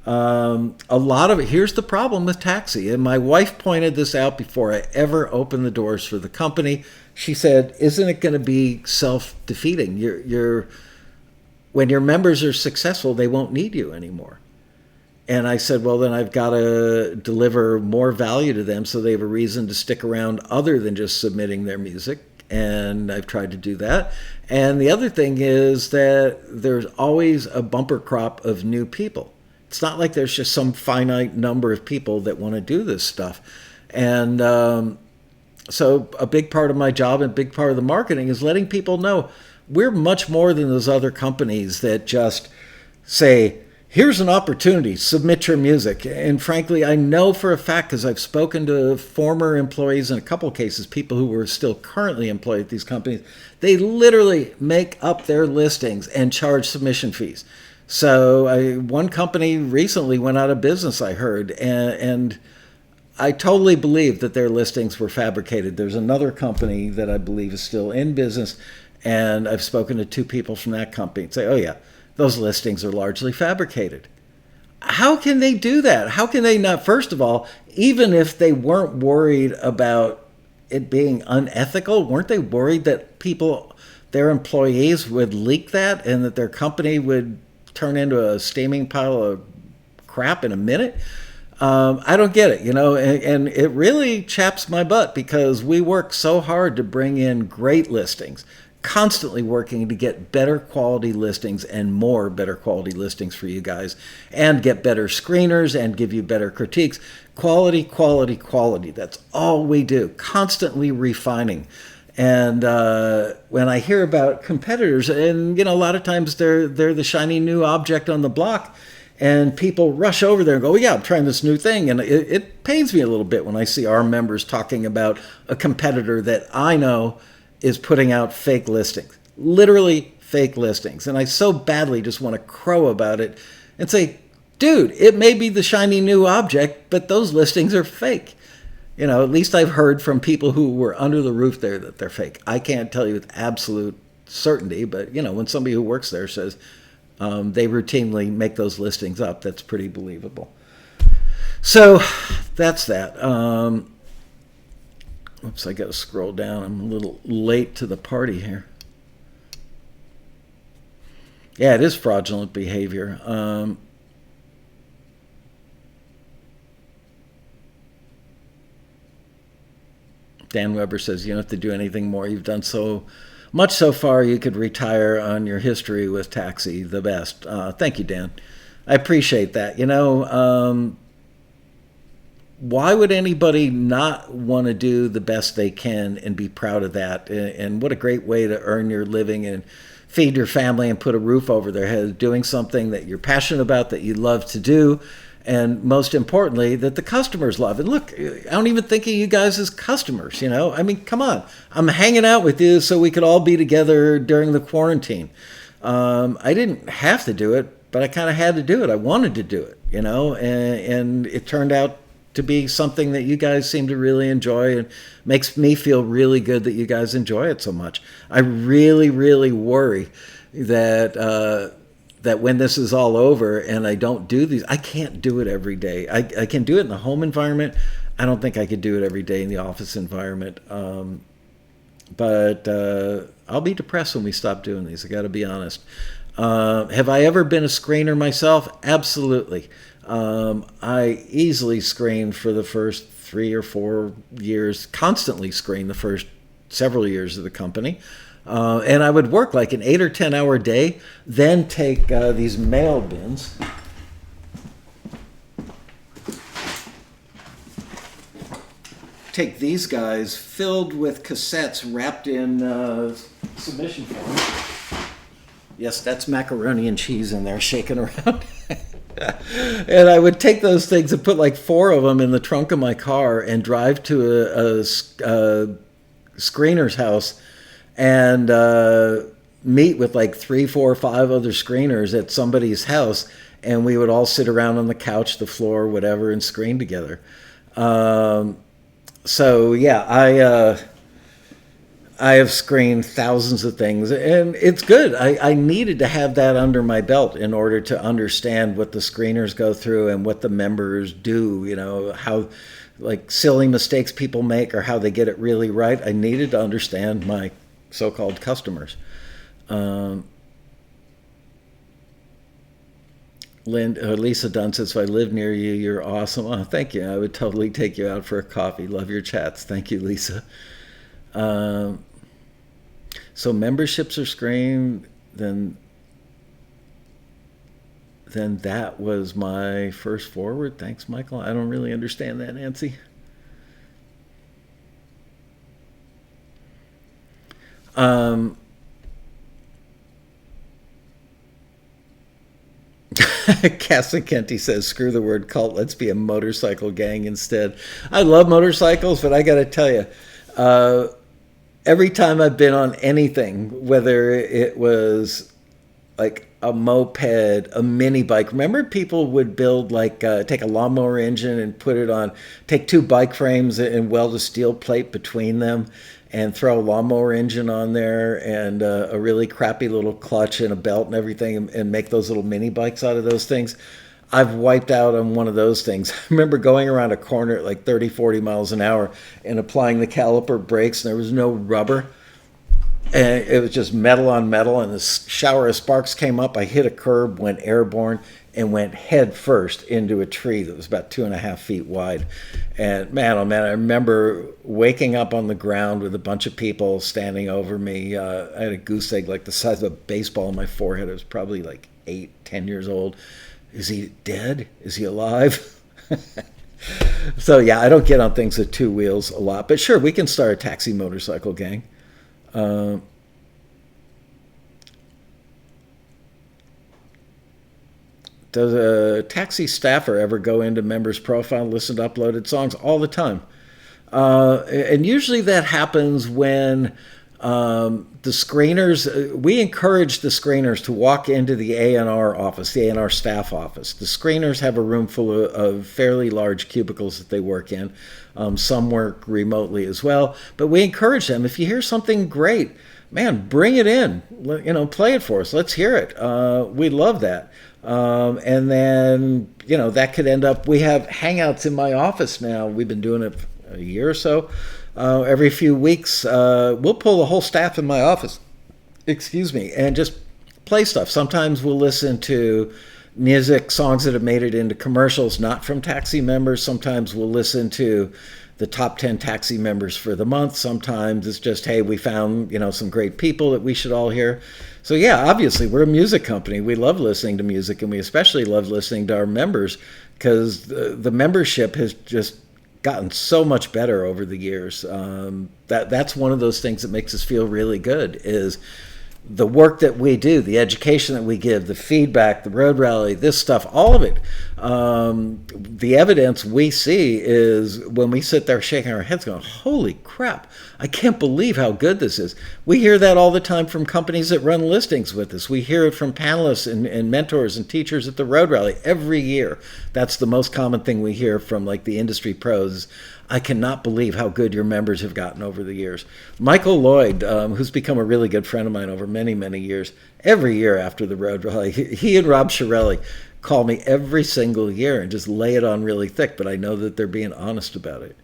A lot of it, here's the problem with taxi. And my wife pointed this out before I ever opened the doors for the company. She said, isn't it going to be self-defeating? When your members are successful, they won't need you anymore. And I said, well, then I've got to deliver more value to them so they have a reason to stick around other than just submitting their music. And I've tried to do that. And the other thing is that there's always a bumper crop of new people. It's not like there's just some finite number of people that want to do this stuff. And so a big part of my job and a big part of the marketing is letting people know we're much more than those other companies that just say, here's an opportunity, submit your music. And frankly, I know for a fact, because I've spoken to former employees in a couple of cases, people who were still currently employed at these companies, they literally make up their listings and charge submission fees. So one company recently went out of business, I heard, and I totally believe that their listings were fabricated. There's another company that I believe is still in business, and I've spoken to two people from that company and say, oh yeah, those listings are largely fabricated. How can they do that? How can they not? First of all, even if they weren't worried about it being unethical, weren't they worried that people, their employees, would leak that and that their company would turn into a steaming pile of crap in a minute? I don't get it, and it really chaps my butt because we work so hard to bring in great listings, constantly working to get better quality listings and more better quality listings for you guys, and get better screeners and give you better critiques. Quality, quality, quality. That's all we do, constantly refining. And when I hear about competitors, and a lot of times they're the shiny new object on the block, and people rush over there and go, oh, yeah, I'm trying this new thing. And it pains me a little bit when I see our members talking about a competitor that I know is putting out fake listings, literally fake listings. And I so badly just want to crow about it and say, dude, it may be the shiny new object, but those listings are fake. At least I've heard from people who were under the roof there that they're fake. I can't tell you with absolute certainty, but when somebody who works there says they routinely make those listings up, that's pretty believable. So that's that. Oops, I got to scroll down. I'm a little late to the party here. Yeah, it is fraudulent behavior. Dan Weber says, you don't have to do anything more. You've done so much so far, you could retire on your history with Taxi, the best. Thank you, Dan. I appreciate that. Why would anybody not want to do the best they can and be proud of that? And what a great way to earn your living and feed your family and put a roof over their head, doing something that you're passionate about, that you love to do, and most importantly, that the customers love. And look, I don't even think of you guys as customers, I mean, come on. I'm hanging out with you so we could all be together during the quarantine. I didn't have to do it, but I kind of had to do it. I wanted to do it, and it turned out to be something that you guys seem to really enjoy, and makes me feel really good that you guys enjoy it so much. I really, really worry that that when this is all over and I don't do these, I can't do it every day. I can do it in the home environment. I don't think I could do it every day in the office environment. But I'll be depressed when we stop doing these. I got to be honest. Have I ever been a screener myself? Absolutely. I easily screened for the first 3 or 4 years, constantly screened the first several years of the company. And I would work like an 8 or 10 hour day, then take these mail bins. Take these guys filled with cassettes wrapped in submission form. Yes, that's macaroni and cheese in there shaking around. And I would take those things and put like 4 of them in the trunk of my car and drive to a screener's house and meet with like 3, 4, 5 other screeners at somebody's house, and we would all sit around on the couch, the floor, whatever, and screen together. So yeah, I have screened thousands of things, and it's good. I needed to have that under my belt in order to understand what the screeners go through and what the members do, you know, how like silly mistakes people make or how they get it really right. I needed to understand my so-called customers. Lisa Dunn says, if I live near you, you're awesome. Oh, thank you. I would totally take you out for a coffee. Love your chats. Thank you, Lisa. So memberships are screened, then that was my first forward. Thanks, Michael. I don't really understand that, Nancy. Cassie Kenty says, screw the word cult, let's be a motorcycle gang instead. I love motorcycles, but I got to tell you, every time I've been on anything, whether it was like a moped, a mini bike. Remember, people would build like take a lawnmower engine and put it on, take 2 bike frames and weld a steel plate between them and throw a lawnmower engine on there and a really crappy little clutch and a belt and everything and make those little mini bikes out of those things. I've wiped out on one of those things. I remember going around a corner at like 30, 40 miles an hour and applying the caliper brakes, and there was no rubber. And it was just metal on metal, and this shower of sparks came up. I hit a curb, went airborne, and went head first into a tree that was about 2.5 feet wide. And man, oh man, I remember waking up on the ground with a bunch of people standing over me. I had a goose egg like the size of a baseball on my forehead. I was probably like 8, 10 years old. Is he dead? Is he alive? So yeah, I don't get on things with 2 wheels a lot, but sure, we can start a taxi motorcycle gang. Does a taxi staffer ever go into members' profile and listen to uploaded songs? All the time. And usually that happens when the screeners, we encourage the screeners to walk into the A&R office, the A&R staff office. The screeners have a room full of fairly large cubicles that they work in. Some work remotely as well. But we encourage them, if you hear something great, man, bring it in. You know, play it for us. Let's hear it. We love that. And then, you know, that could end up, we have hangouts in my office now. We've been doing it a year or so. Every few weeks, we'll pull the whole staff in my office, and just play stuff. Sometimes we'll listen to music, songs that have made it into commercials, not from taxi members. Sometimes we'll listen to the top 10 taxi members for the month. Sometimes it's just, hey, we found, you know, some great people that we should all hear. So yeah, obviously we're a music company. We love listening to music, and we especially love listening to our members, because the membership has just gotten so much better over the years. That's one of those things that makes us feel really good, is the work that we do, the education that we give, the feedback, the road rally, this stuff, all of it. The evidence we see is when we sit there shaking our heads going, holy crap, I can't believe how good this is. We hear that all the time from companies that run listings with us. We hear it from panelists and mentors and teachers at the road rally every year. That's the most common thing we hear from like the industry pros. I cannot believe how good your members have gotten over the years. Michael Lloyd, who's become a really good friend of mine over many, many years, every year after the road rally, he and Rob Shirelli call me every single year and just lay it on really thick, but I know that they're being honest about it.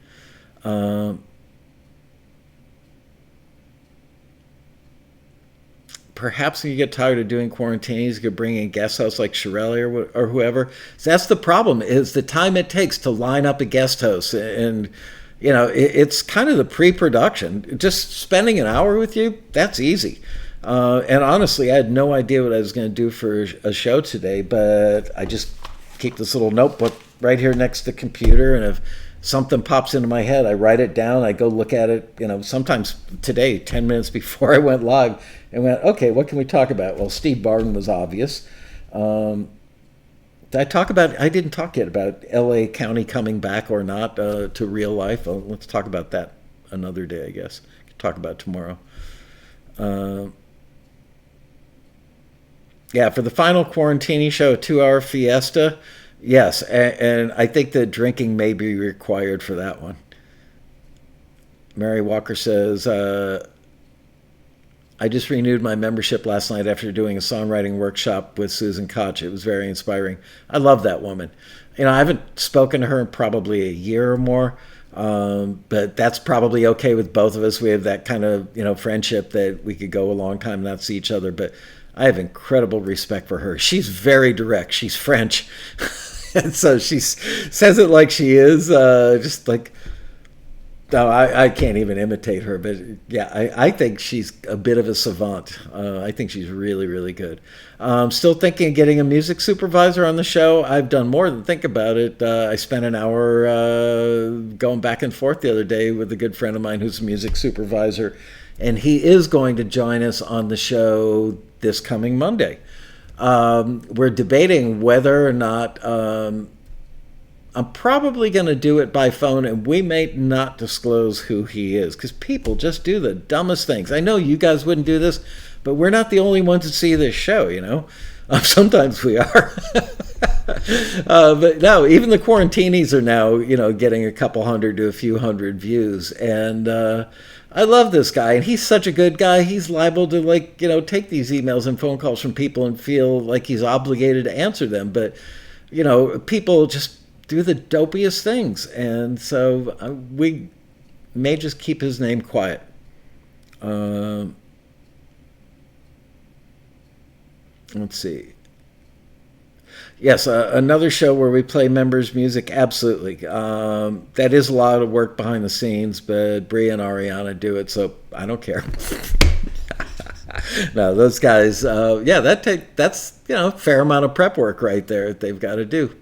Perhaps when you get tired of doing Quarantinis, you could bring in guest hosts like Shirelli or whoever. So that's the problem, is the time it takes to line up a guest host. And, you know, it's kind of the pre-production. Just spending an hour with you, that's easy. And honestly, I had no idea what I was going to do for a show today, but I just keep this little notebook right here next to the computer, and if something pops into my head, I write it down, I go look at it, sometimes today, 10 minutes before I went live, and went, okay, what can we talk about? Well, Steve Barden was obvious. I didn't talk yet about LA County coming back or not to real life. Let's talk about that another day, I guess. Talk about tomorrow. Yeah, for the final Quarantini show, a 2-hour fiesta. Yes, and I think that drinking may be required for that one. Mary Walker says, I just renewed my membership last night after doing a songwriting workshop with Susan Koch. It was very inspiring. I love that woman. I haven't spoken to her in probably a year or more, but that's probably okay with both of us. We have that kind of, friendship that we could go a long time and not see each other, but I have incredible respect for her. She's very direct. She's French. And so she says it like she is, just like, no, I can't even imitate her, but yeah, I think she's a bit of a savant. I think she's really, really good. Still thinking of getting a music supervisor on the show. I've done more than think about it. I spent an hour going back and forth the other day with a good friend of mine who's a music supervisor, and he is going to join us on the show this coming Monday. We're debating whether or not I'm probably going to do it by phone, and we may not disclose who he is because people just do the dumbest things. I know you guys wouldn't do this, but we're not the only ones that see this show, Sometimes we are. But no, even the Quarantinis are now, getting a couple hundred to a few hundred views. And I love this guy, and he's such a good guy. He's liable to, take these emails and phone calls from people and feel like he's obligated to answer them. But, people just do the dopiest things. And so we may just keep his name quiet. Let's see. Yes, another show where we play members' music, absolutely. That is a lot of work behind the scenes, but Bria and Ariana do it, so I don't care. No, those guys, that's a fair amount of prep work right there that they've got to do.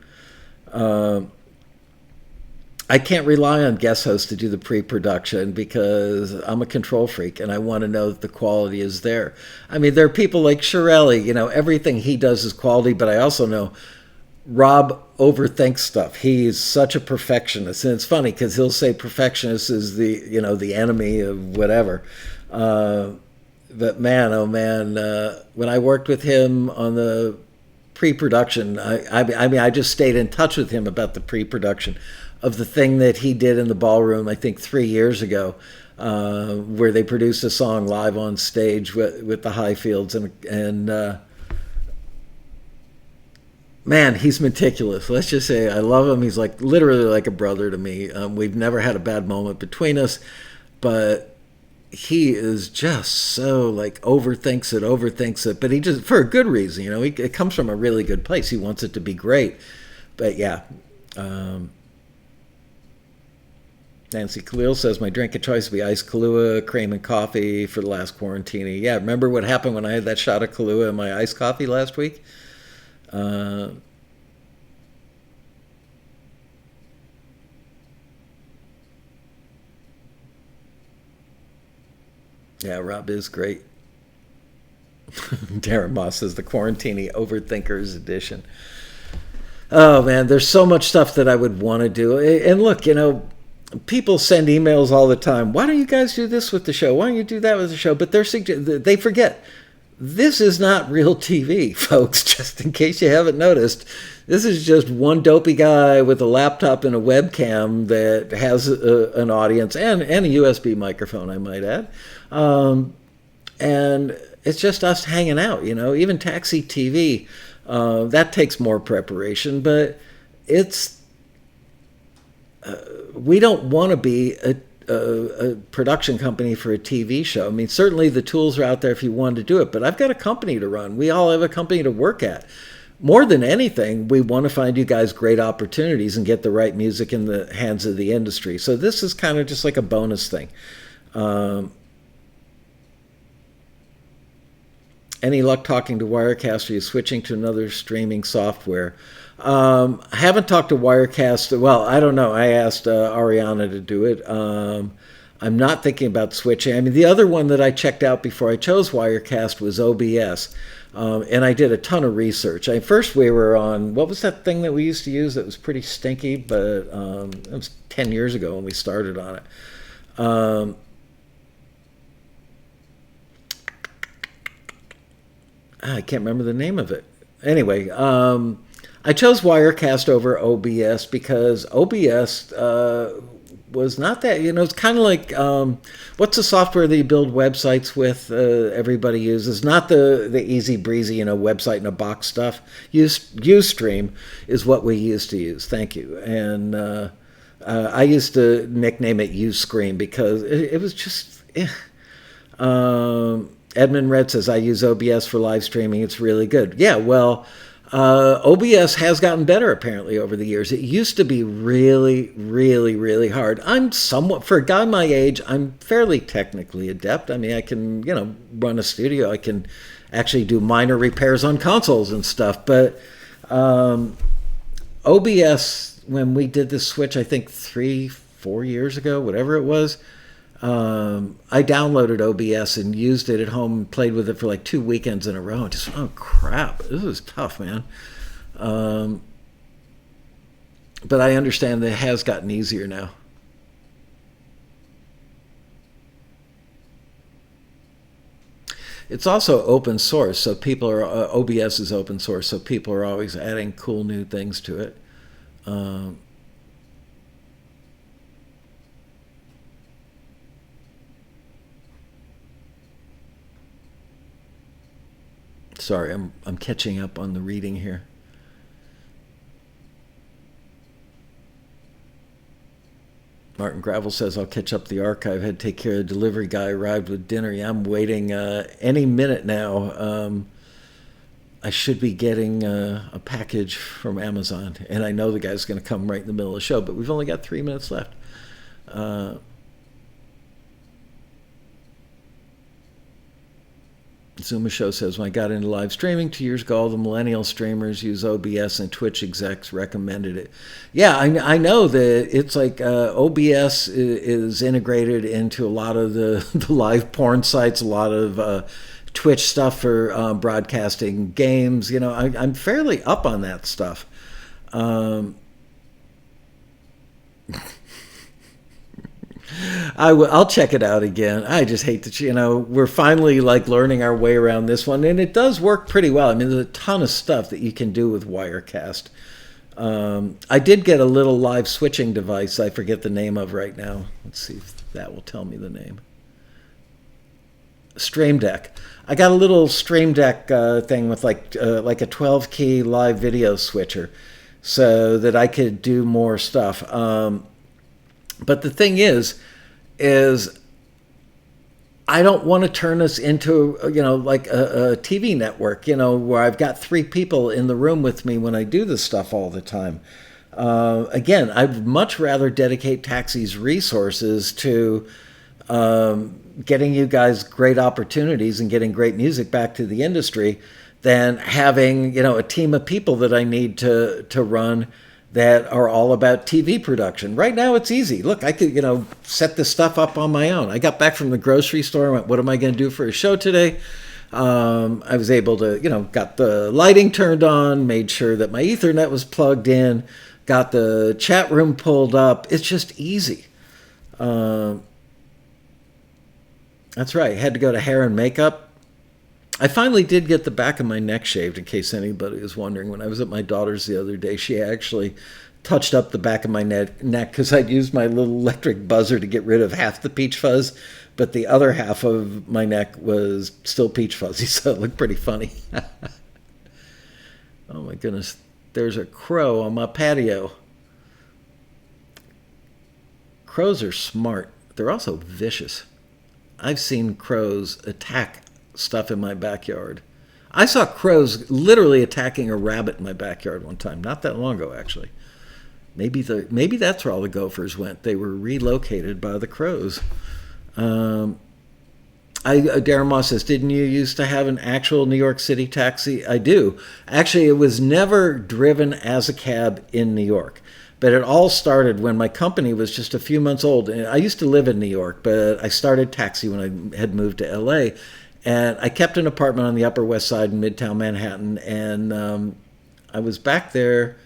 I can't rely on guest hosts to do the pre-production because I'm a control freak and I want to know that the quality is there. I mean, there are people like Shirelli, everything he does is quality, but I also know Rob overthinks stuff. He's such a perfectionist. And it's funny because he'll say perfectionist is the enemy of whatever. But man, oh man, when I worked with him on the pre-production, I just stayed in touch with him about the pre-production of the thing that he did in the ballroom, I think 3 years ago, where they produced a song live on stage with the Highfields. And man, he's meticulous. Let's just say I love him. He's literally like a brother to me. We've never had a bad moment between us, but he is just so overthinks it, but he just, for a good reason, it comes from a really good place. He wants it to be great. But yeah, Nancy Khalil says, my drink of choice would be iced Kahlua, cream and coffee for the last Quarantini. Yeah, remember what happened when I had that shot of Kahlua in my iced coffee last week? Yeah, Rob is great. Darren Moss says, the Quarantini Overthinkers Edition. Oh, man, there's so much stuff that I would want to do. And look, people send emails all the time. Why don't you guys do this with the show? Why don't you do that with the show? But they forget. This is not real TV, folks, just in case you haven't noticed. This is just one dopey guy with a laptop and a webcam that has an audience and a USB microphone, I might add. And it's just us hanging out, Even Taxi TV, that takes more preparation, but it's... we don't want to be a production company for a TV show. I mean, certainly the tools are out there if you wanted to do it, but I've got a company to run. We all have a company to work at. More than anything, we want to find you guys great opportunities and get the right music in the hands of the industry. So this is kind of just like a bonus thing. Any luck talking to Wirecast? Are you switching to another streaming software? I haven't talked to Wirecast. Well, I don't know. I asked Ariana to do it. I'm not thinking about switching. I mean, the other one that I checked out before I chose Wirecast was OBS. And I did a ton of research. First, we were on, what was that thing that we used to use that was pretty stinky, but it was 10 years ago when we started on it. I can't remember the name of it. Anyway, I chose Wirecast over OBS because OBS was not that, it's kind of like, what's the software that you build websites with, everybody uses? Not the easy breezy, website in a box stuff. Ustream is what we used to use. Thank you. And I used to nickname it Uscream because it was just, Edmund Red says, I use OBS for live streaming. It's really good. Yeah, well, OBS has gotten better apparently over the years. It used to be really, really, really hard. I'm somewhat, for a guy my age, I'm fairly technically adept. I mean, I can, run a studio. I can actually do minor repairs on consoles and stuff. But OBS, when we did this switch, I think 3-4 years ago, whatever it was, I downloaded OBS and used it at home and played with it for like 2 weekends in a row. And just, oh crap, this is tough, man. But I understand that it has gotten easier now. It's also open source, so people are, OBS is open source, so people are always adding cool new things to it. Sorry, I'm catching up on the reading here. Martin Gravel says, I'll catch up the archive. Had to take care of the delivery guy. Arrived with dinner. Yeah, I'm waiting any minute now. I should be getting a package from Amazon. And I know the guy's going to come right in the middle of the show, but we've only got 3 minutes left. Zuma Show says, when I got into live streaming 2 years ago, all the millennial streamers use OBS and Twitch execs recommended it. Yeah, I know that it's like OBS is integrated into a lot of the live porn sites, a lot of Twitch stuff for broadcasting games. I'm fairly up on that stuff. I'll check it out again. I just hate that, we're finally like learning our way around this one, and it does work pretty well. I mean, there's a ton of stuff that you can do with Wirecast. I did get a little live switching device I forget the name of right now. Let's see if that will tell me the name. Stream Deck. I got a little Stream Deck thing with like a 12 key live video switcher so that I could do more stuff. But the thing is I don't want to turn us into, like a TV network, where I've got 3 people in the room with me when I do this stuff all the time. Again, I'd much rather dedicate Taxi's resources to getting you guys great opportunities and getting great music back to the industry than having, a team of people that I need to run that are all about TV production. Right now, it's easy. Look, I could, set this stuff up on my own. I got back from the grocery store and went, what am I going to do for a show today? I was able to, got the lighting turned on, made sure that my Ethernet was plugged in, got the chat room pulled up. It's just easy. That's right. Had to go to hair and makeup. I finally did get the back of my neck shaved, in case anybody was wondering. When I was at my daughter's the other day, she actually touched up the back of my neck because I'd used my little electric buzzer to get rid of half the peach fuzz, but the other half of my neck was still peach fuzzy, so it looked pretty funny. Oh my goodness, there's a crow on my patio. Crows are smart. They're also vicious. I've seen crows attack stuff in my backyard. I saw crows literally attacking a rabbit in my backyard one time, not that long ago, actually. Maybe that's where all the gophers went. They were relocated by the crows. Darren Moss says, didn't you used to have an actual New York City taxi? I do. Actually, it was never driven as a cab in New York. But it all started when my company was just a few months old. And I used to live in New York, but I started taxi when I had moved to LA. And I kept an apartment on the Upper West Side in Midtown Manhattan. And I was back there,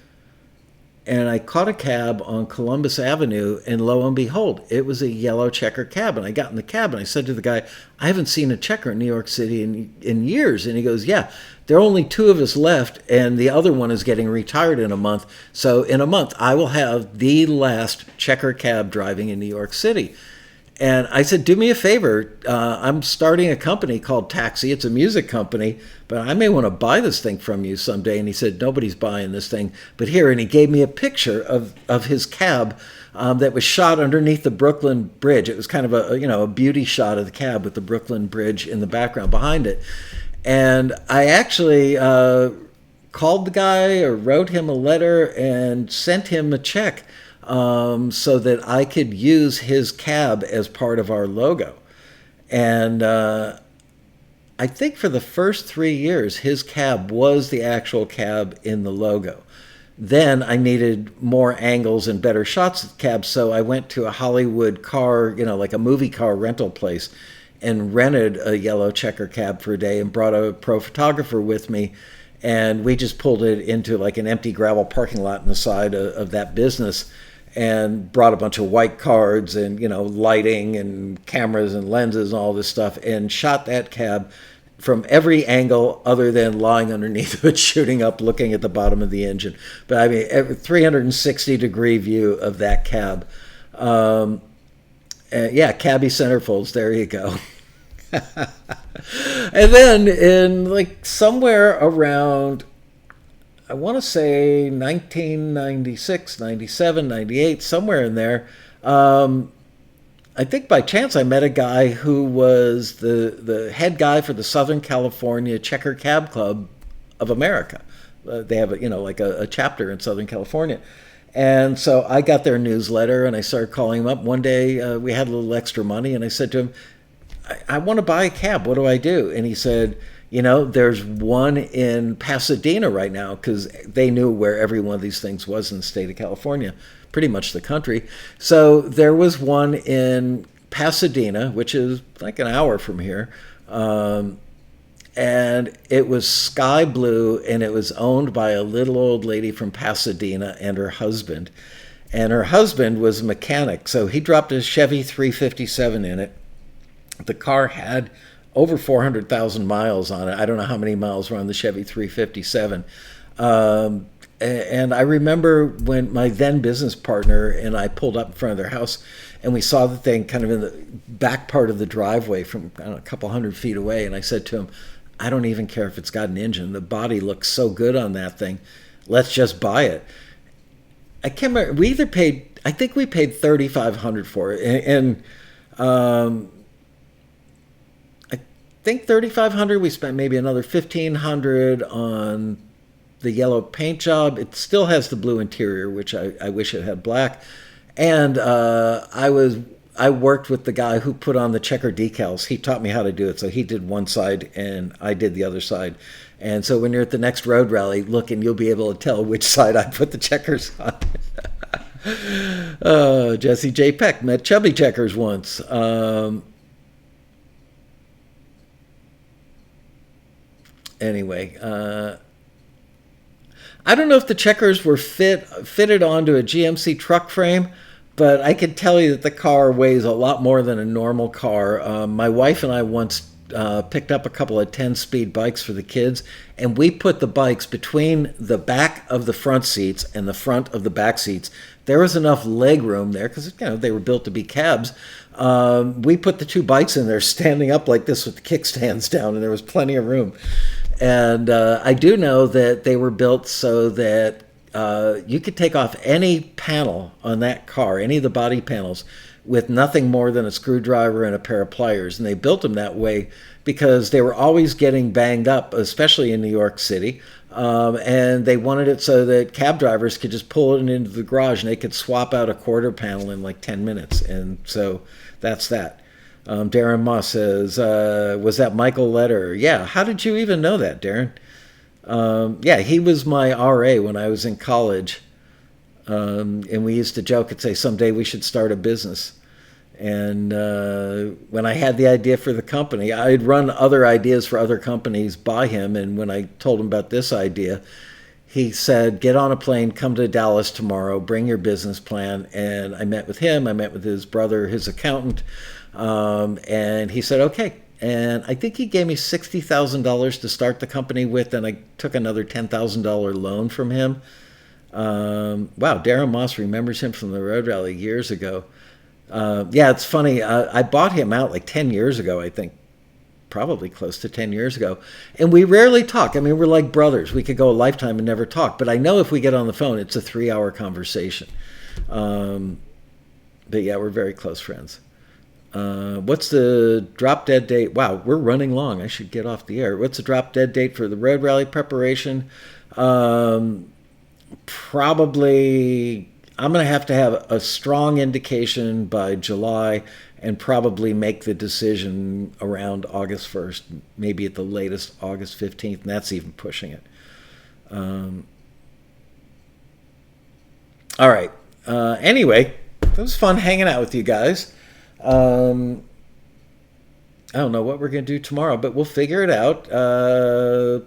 and I caught a cab on Columbus Avenue, and lo and behold, it was a yellow checker cab. And I got in the cab, and I said to the guy, I haven't seen a checker in New York City in years. And he goes, yeah, there are only two of us left, and the other one is getting retired in a month. So in a month, I will have the last checker cab driving in New York City. And I said, do me a favor. I'm starting a company called Taxi. It's a music company, but I may want to buy this thing from you someday. And he said, nobody's buying this thing but here. And he gave me a picture of his cab that was shot underneath the Brooklyn Bridge. It was kind of a beauty shot of the cab with the Brooklyn Bridge in the background behind it. And I actually called the guy or wrote him a letter and sent him a check so that I could use his cab as part of our logo. And I think for the first 3 years, his cab was the actual cab in the logo. Then I needed more angles and better shots of the cab, so I went to a Hollywood car, like a movie car rental place, and rented a yellow checker cab for a day and brought a pro photographer with me. And we just pulled it into like an empty gravel parking lot on the side of that business, and brought a bunch of white cards and, lighting and cameras and lenses and all this stuff, and shot that cab from every angle other than lying underneath it, shooting up, looking at the bottom of the engine. But I mean, every 360-degree view of that cab. Yeah, cabbie centerfolds, there you go. And then in somewhere around, I want to say 1996, 97, 98, somewhere in there. I think by chance I met a guy who was the head guy for the Southern California Checker Cab Club of America. They have a chapter in Southern California. And so I got their newsletter, and I started calling him up. One day we had a little extra money, and I said to him, I want to buy a cab. What do I do? And he said, there's one in Pasadena right now, because they knew where every one of these things was in the state of California, pretty much the country. So there was one in Pasadena, which is like an hour from here. And it was sky blue, and it was owned by a little old lady from Pasadena and her husband. And her husband was a mechanic, so he dropped a Chevy 357 in it. The car had over 400,000 miles on it. I don't know how many miles were on the Chevy 357. And I remember when my then business partner and I pulled up in front of their house, and we saw the thing kind of in the back part of the driveway from a couple hundred feet away. And I said to him, I don't even care if it's got an engine. The body looks so good on that thing. Let's just buy it. I can't remember. I think we paid $3,500 for it. And I think $3,500. We spent maybe another $1,500 on the yellow paint job. It still has the blue interior, which I wish it had black. And I worked with the guy who put on the checker decals. He taught me how to do it. So he did one side and I did the other side. And so when you're at the next road rally, look, and you'll be able to tell which side I put the checkers on. Jesse J. Peck met Chubby Checkers once. Anyway, I don't know if the checkers were fitted onto a GMC truck frame, but I can tell you that the car weighs a lot more than a normal car. My wife and I once picked up a couple of 10-speed bikes for the kids, and we put the bikes between the back of the front seats and the front of the back seats. There was enough leg room there because they were built to be cabs. We put the two bikes in there standing up like this with the kickstands down, and there was plenty of room. And I do know that they were built so that you could take off any panel on that car, any of the body panels, with nothing more than a screwdriver and a pair of pliers. And they built them that way because they were always getting banged up, especially in New York City. And they wanted it so that cab drivers could just pull it into the garage and they could swap out a quarter panel in like 10 minutes. And so that's that. Darren Moss says, was that Michael Letter? Yeah. How did you even know that, Darren? Yeah, he was my RA when I was in college. And we used to joke and say, someday we should start a business. And when I had the idea for the company, I'd run other ideas for other companies by him. And when I told him about this idea, he said, get on a plane, come to Dallas tomorrow, bring your business plan. And I met with him. I met with his brother, his accountant. And he said, okay. And I think he gave me $60,000 to start the company with. And I took another $10,000 loan from him. Wow, Darren Moss remembers him from the Road Rally years ago. Yeah, it's funny. I bought him out like 10 years ago, I think. Probably close to 10 years ago. And we rarely talk. I mean, we're like brothers. We could go a lifetime and never talk. But I know if we get on the phone, it's a 3-hour conversation. But yeah, we're very close friends. What's the drop dead date? Wow, we're running long. I should get off the air. What's the drop dead date for the Road Rally preparation? Probably, I'm going to have a strong indication by July and probably make the decision around August 1st, maybe at the latest August 15th, and that's even pushing it. All right. Anyway, it was fun hanging out with you guys. I don't know what we're going to do tomorrow, but we'll figure it out.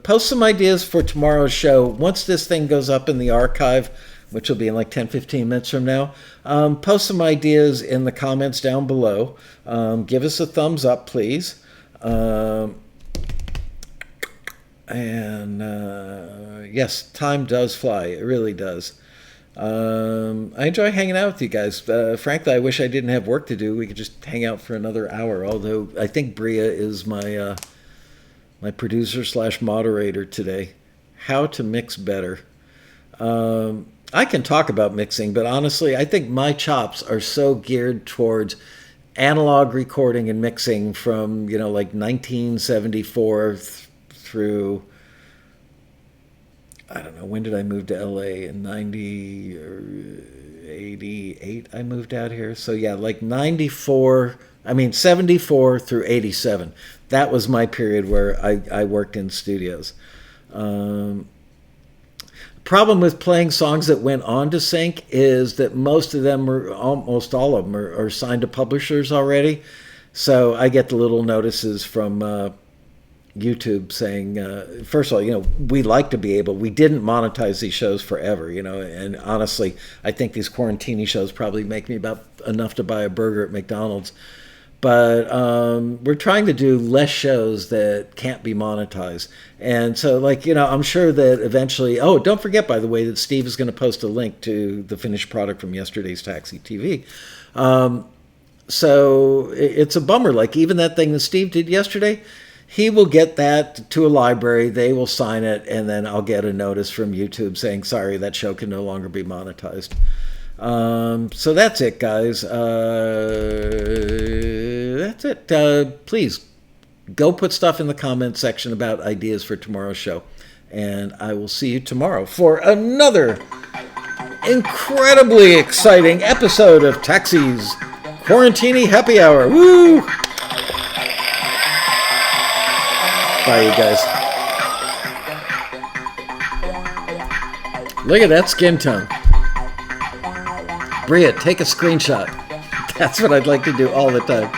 Post some ideas for tomorrow's show. Once this thing goes up in the archive, which will be in like 10, 15 minutes from now, post some ideas in the comments down below. Give us a thumbs up, please. Yes, time does fly. It really does. I enjoy hanging out with you guys. Frankly, I wish I didn't have work to do. We could just hang out for another hour. Although I think Bria is my my producer/moderator today. How to mix better. I can talk about mixing, but honestly, I think my chops are so geared towards analog recording and mixing from like 1974 through. I don't know, when did I move to LA? In 90 or 88 I moved out here. So yeah, like 74 through 87. That was my period where I worked in studios. Problem with playing songs that went on to sync is that most of them, almost all of them, are signed to publishers already. So I get the little notices from YouTube saying, first of all, we like to be able, we didn't monetize these shows forever, and honestly, I think these Quarantini shows probably make me about enough to buy a burger at McDonald's. But we're trying to do less shows that can't be monetized. And so, I'm sure that eventually, don't forget, by the way, that Steve is going to post a link to the finished product from yesterday's Taxi TV. So it's a bummer. Like, even that thing that Steve did yesterday, he will get that to a library, they will sign it, and then I'll get a notice from YouTube saying, sorry, that show can no longer be monetized. So that's it, guys. That's it. Please go put stuff in the comment section about ideas for tomorrow's show. And I will see you tomorrow for another incredibly exciting episode of Taxi's Quarantini Happy Hour. Woo! Bye, you guys. Look at that skin tone. Bria, take a screenshot. That's what I'd like to do all the time.